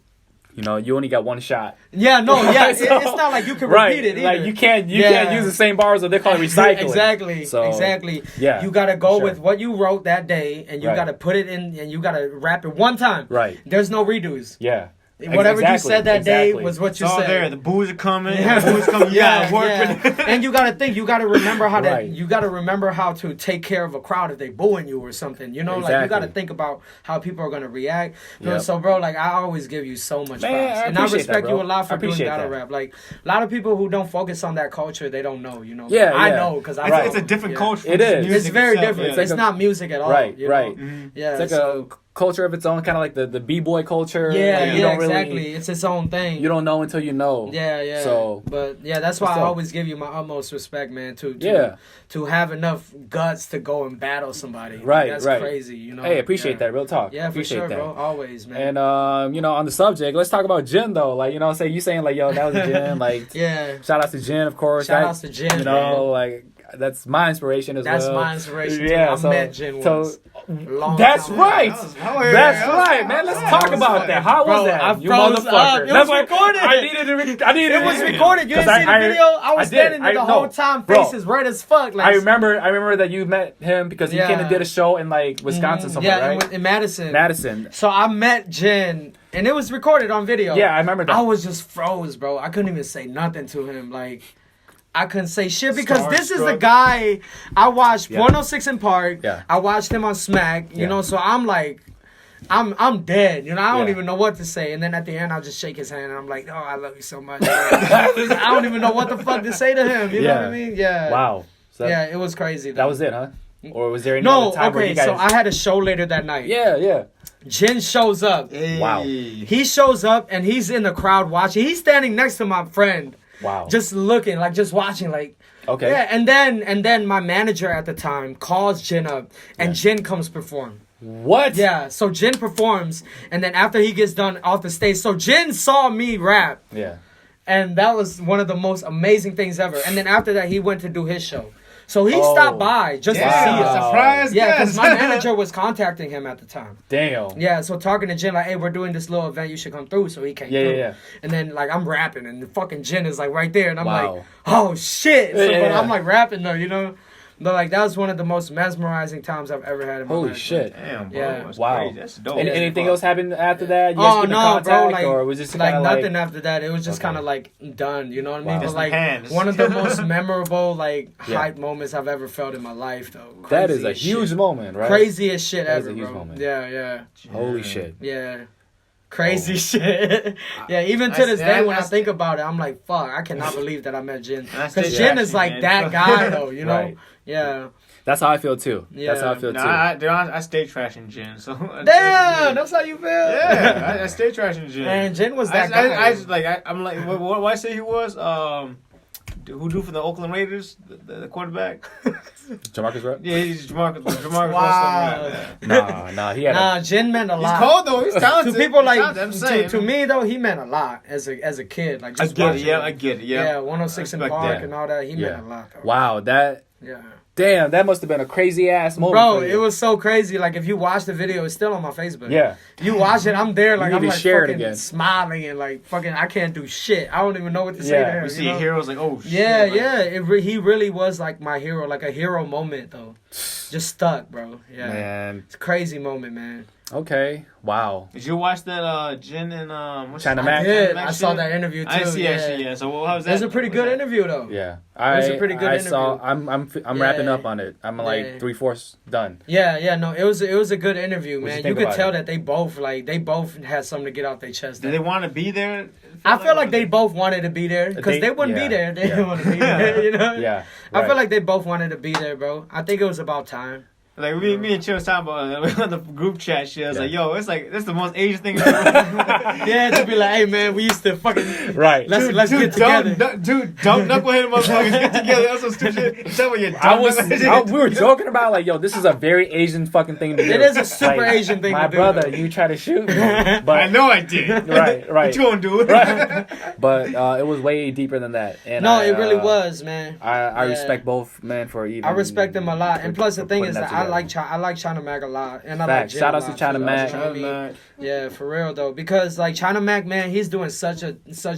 you know, you only got one shot. yeah, no, yeah, So- it's not like you can Right. repeat it either. Like, you can't Yeah. use the same bars, or they call it recycling. Exactly, So, exactly. yeah, You gotta go sure. with what you wrote that day, and you Right. gotta put it in, and you gotta rap it one time. Right. There's no redos. Yeah. Whatever you Exactly, said that day exactly. was what It's you all said. there. The booze are coming. Yeah. The booze coming. Yeah, Yeah, work yeah. with it. And you gotta think. You gotta remember how to. Right. You gotta remember how to take care of a crowd if they booing you or something. You know, like you Exactly. gotta think about how people are gonna react. Yep. So, bro, like I always give you so much Man, props, I and I appreciate respect that, you bro. a lot I for doing appreciate battle that. rap. Like a lot of people who don't focus on that culture, they don't know. You know, Yeah, I yeah. know because I. Right. It's a different Yeah. culture. from It just is. music It's very itself, different. yeah. It's not music at all. Right, you know? right. Yeah, It's like so- a culture of its own, kind of like the b-boy culture. yeah, Like, you yeah, don't really- exactly. It's its own thing. You don't know until you know. Yeah, yeah. So, but yeah, that's why I What's up? always give you my utmost respect, man. Yeah. To have enough guts to go and battle somebody. Right, That's right. crazy, you know. hey, appreciate Yeah. that. Real talk. Yeah, for appreciate sure, that. bro. Always, man. And you know, on the subject, let's talk about Jin though. Like, you know, say you saying like, yo, that was Jin. Like, yeah. shout out to Jin, of course. Shout That- outs to Jin, You know, man. like that's my inspiration as That's well. my inspiration. Too. Yeah, I so- met Jin so- once. Long That's time right. ago. That's right, man. Let's talk about that. How Bro, was that? I you froze motherfucker. up. It That's was why recorded. I needed to. I needed. It was recorded. You didn't see the video? I was standing there the whole time, Bro, faces red as fuck. Like, I remember that you met him because he Yeah. came and did a show in like Wisconsin somewhere, yeah, right? in Madison. Madison. So I met Jin, and it was recorded on video. Yeah, I remember that. I was just froze, bro. I couldn't even say nothing to him. Like, I couldn't say shit because this is the Starstruck. guy I watched Yeah. 106 in Park. Yeah. I watched him on Smack. You Yeah. know, so I'm like, I'm dead. You know, I don't Yeah. even know what to say. And then at the end, I'll just shake his hand, and I'm like, oh, I love you so much. I don't even know what the fuck to say to him. You know what I mean? Yeah. Wow. So Yeah, it was crazy. that though. was it, huh? Or was there any No, other time where okay. you guys? So I had a show later that night. Yeah, yeah. Jin shows up. Wow. He shows up and he's in the crowd watching. He's standing next to my friend, Wow. just looking, like just watching, like. okay. Yeah, and then my manager at the time calls Jin up, and Jin comes perform. What? Yeah, so Jin performs, and then after he gets done off the stage, so Jin saw me rap, Yeah. and that was one of the most amazing things ever. And then after that, he went to do his show. So he Oh. stopped by just to see Yeah, us. surprise Yeah, because guest. my manager was contacting him at the time. Damn. Yeah, so talking to Jin, like, hey, we're doing this little event, you should come through. So he came Yeah, through. yeah, yeah. And then, like, I'm rapping, and the fucking Jin is, like, right there. And I'm Wow. like, oh, shit. So, Yeah, but yeah. I'm, like, rapping, though, you know? But, like, that was one of the most mesmerizing times I've ever had in my Holy life. shit. Damn, bro. Yeah. That's Wow. crazy. That's dope. Anything else happened after that? You guys Oh, keep in no, contact, bro. Like, or was this like kind of nothing after that. It was just Okay. kind of, like, done. You know what I mean? Wow. But, Just like, hands. one of the most memorable, like, Yeah. hype moments I've ever felt in my life, though. That is Crazy a as huge shit. moment, right? Craziest shit That is ever, a huge bro. moment. Yeah, yeah. Holy shit. Yeah. Crazy Oh. shit. Yeah, even to That's- this day when I that's- think about it, I'm like, fuck, I cannot believe that I met Jin. That's Because the Jin reaction, is like man. that guy, though, you know? Right. Yeah. That's how I feel too. That's how I Yeah. feel No, too. I stay trashing Jin. So Damn, that's how you feel? yeah, I stay trashing Jin. Man, Jin was that guy. I'm like, what I say he was? Who drew for the Oakland Raiders? The quarterback? Jamarcus, right? Yeah, he's Jamarcus. Wow. Nah. He had Nah, Jin meant a He's lot. cold though. He's talented. To people He's like, talented, I'm saying. to me, though, he meant a lot as a kid. Like, I just get it. watching Yeah, him. I get it. Yeah, Yeah, 106 in I respect Park that. and all that. He Yeah. meant a lot, though. Wow, that Yeah. damn, that must have been a crazy ass moment. Bro, for you. it was so crazy. Like, if you watch the video, it's still on my Facebook. Yeah. You watch it, I'm there, like, You I'm need to like share it fucking again. smiling and like fucking, I can't do shit. I don't even know what to say Yeah. to him. We see you know? heroes like, oh shit. Yeah, like, yeah. He really was like my hero, like a hero moment though. Just stuck, bro. Yeah. Man, It's a crazy moment, man. Okay. Wow. Did you watch that Jen and what's China his Mac? name? I did. Mac I saw shit? that interview too. I didn't see yeah. that shit yet. So how was that? It was a pretty What good that? interview though. Yeah. was a pretty good I saw. interview. I'm Yeah. wrapping up on it. I'm like Yeah. 3/4 done. Yeah, no, it was a good interview, What'd man. you You think could about tell it? that they both had something to get off their chest. Did they want to be there? I feel like they both wanted to be there because they wouldn't yeah, be there. They yeah. didn't want to be there, you know. Yeah. I right. feel like they both wanted to be there, bro. I think it was about time. Like me and Chill was talking about on the group chat shit. I was Yeah. like, yo, it's like that's the most Asian thing. Yeah, to be like, hey man, we used to fucking Right. let's get together. Dumb knucklehead motherfuckers get together. That's some stupid shit. Tell me you dumb We were joking about like, yo, this is a very Asian fucking thing to do. It is a super Like, Asian thing my to do. brother, you try to shoot me, but I know I did. right. What you gonna do? Right. But it was way deeper than that. And No, it really was, man. I Yeah. respect both men for even. I respect them a lot, and plus the thing putting is that together. I like China Mac a lot, and I Facts. like Jen Shout a outs to lot, China too, Mac. you know what I mean? Yeah, for real though, because like China Mac, man, he's doing such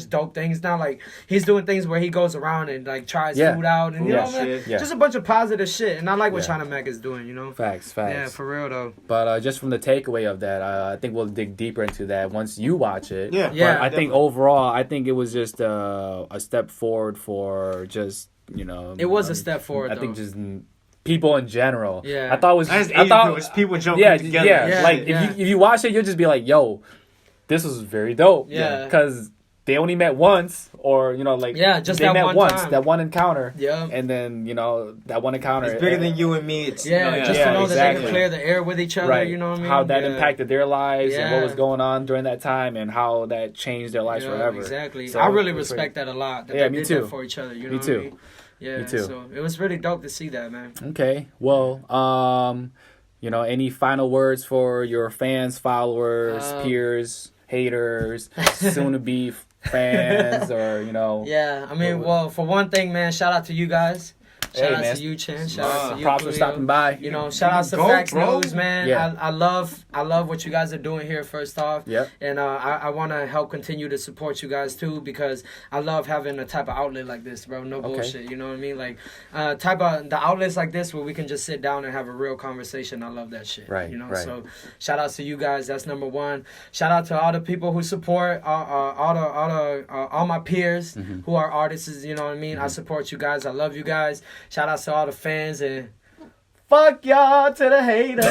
dope things now. Like he's doing things where he goes around and like tries Yeah. food out, and you Yeah. know, man, Shit. Yeah. just a bunch of positive shit. And I like what Yeah. China Mac is doing, you know. Facts. Yeah, for real though. But just from the takeaway of that, I think we'll dig deeper into that once you watch it. Yeah. Yeah. But I think overall, I think it was just a step forward for just It was a step forward. I think just people in general. Yeah. I thought it was. I just I thought it's people jumping yeah, together. yeah. Yeah, Like yeah. if you watch it, you'll just be like, yo, this was very dope. Yeah. Because they only met once, or like just they that met one once, time. that one encounter. Yeah. And then that one encounter. It's bigger than you and me. It's Yeah, just Yeah, to know that they exactly. can clear the air with each other, Right. you know what I mean? How that Yeah. impacted their lives and what Yeah. was going on during that time and how that changed their lives Yeah, forever. So Exactly. I it really was respect that a lot. That Yeah, they me did too. that for each other. You know Me what too. I mean? Yeah, Me too. So it was really dope to see that, man. Okay. Well, any final words for your fans, followers, peers, haters, soon to be fans, or Yeah, I mean, well, for one thing, man, shout out to you guys. Shout Hey, out man. to you, Chen. Shout out to you, props for Julio. stopping by. You know, shout out to Go, FAX bro. News, man. Yeah. I love what you guys are doing here. First off, Yep. and I want to help continue to support you guys too, because I love having a type of outlet like this, bro. No bullshit. You know what I mean? Like type of the outlets like this where we can just sit down and have a real conversation. I love that shit. Right, You know. right. So shout out to you guys. That's number one. Shout out to all the people who support all my peers Mm-hmm. who are artists. You know what I mean? I support you guys. I love you guys. Shout out to all the fans and. Fuck y'all to the haters.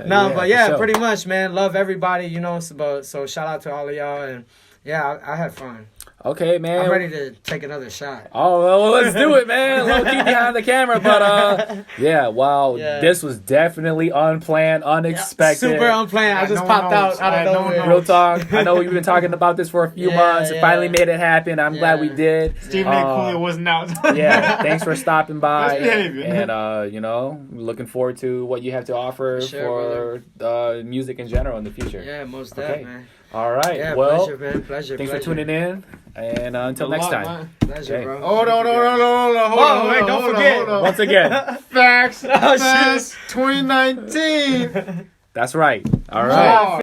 No, but yeah, for sure. pretty much, man. Love everybody, you know. So shout out to all of y'all, and yeah, I had fun. Okay, man. I'm ready to take another shot. Oh, well, let's do it, man. Low key behind the camera, but yeah, wow, Yeah. this was definitely unplanned, unexpected. Super unplanned. I just no popped notes. out I of had no nowhere. notes. Real talk. I know we've been talking about this for a few Yeah, months. It yeah. finally made it happen. I'm glad we Yeah. did. Stephen A. Coolio wasn't out. Yeah, thanks for stopping by. Nice behavior. And looking forward to what you have to offer Sure, for music in general in the future. Yeah, most Okay. definitely, man. All right. Yeah, well, pleasure, man. Pleasure. thanks pleasure. for tuning in, and until next time. Pleasure, Okay. bro. Hold on. Oh, wait, don't forget. Once again, Facts. Oh, shit. Facts 2019. that's right. All right. Wow.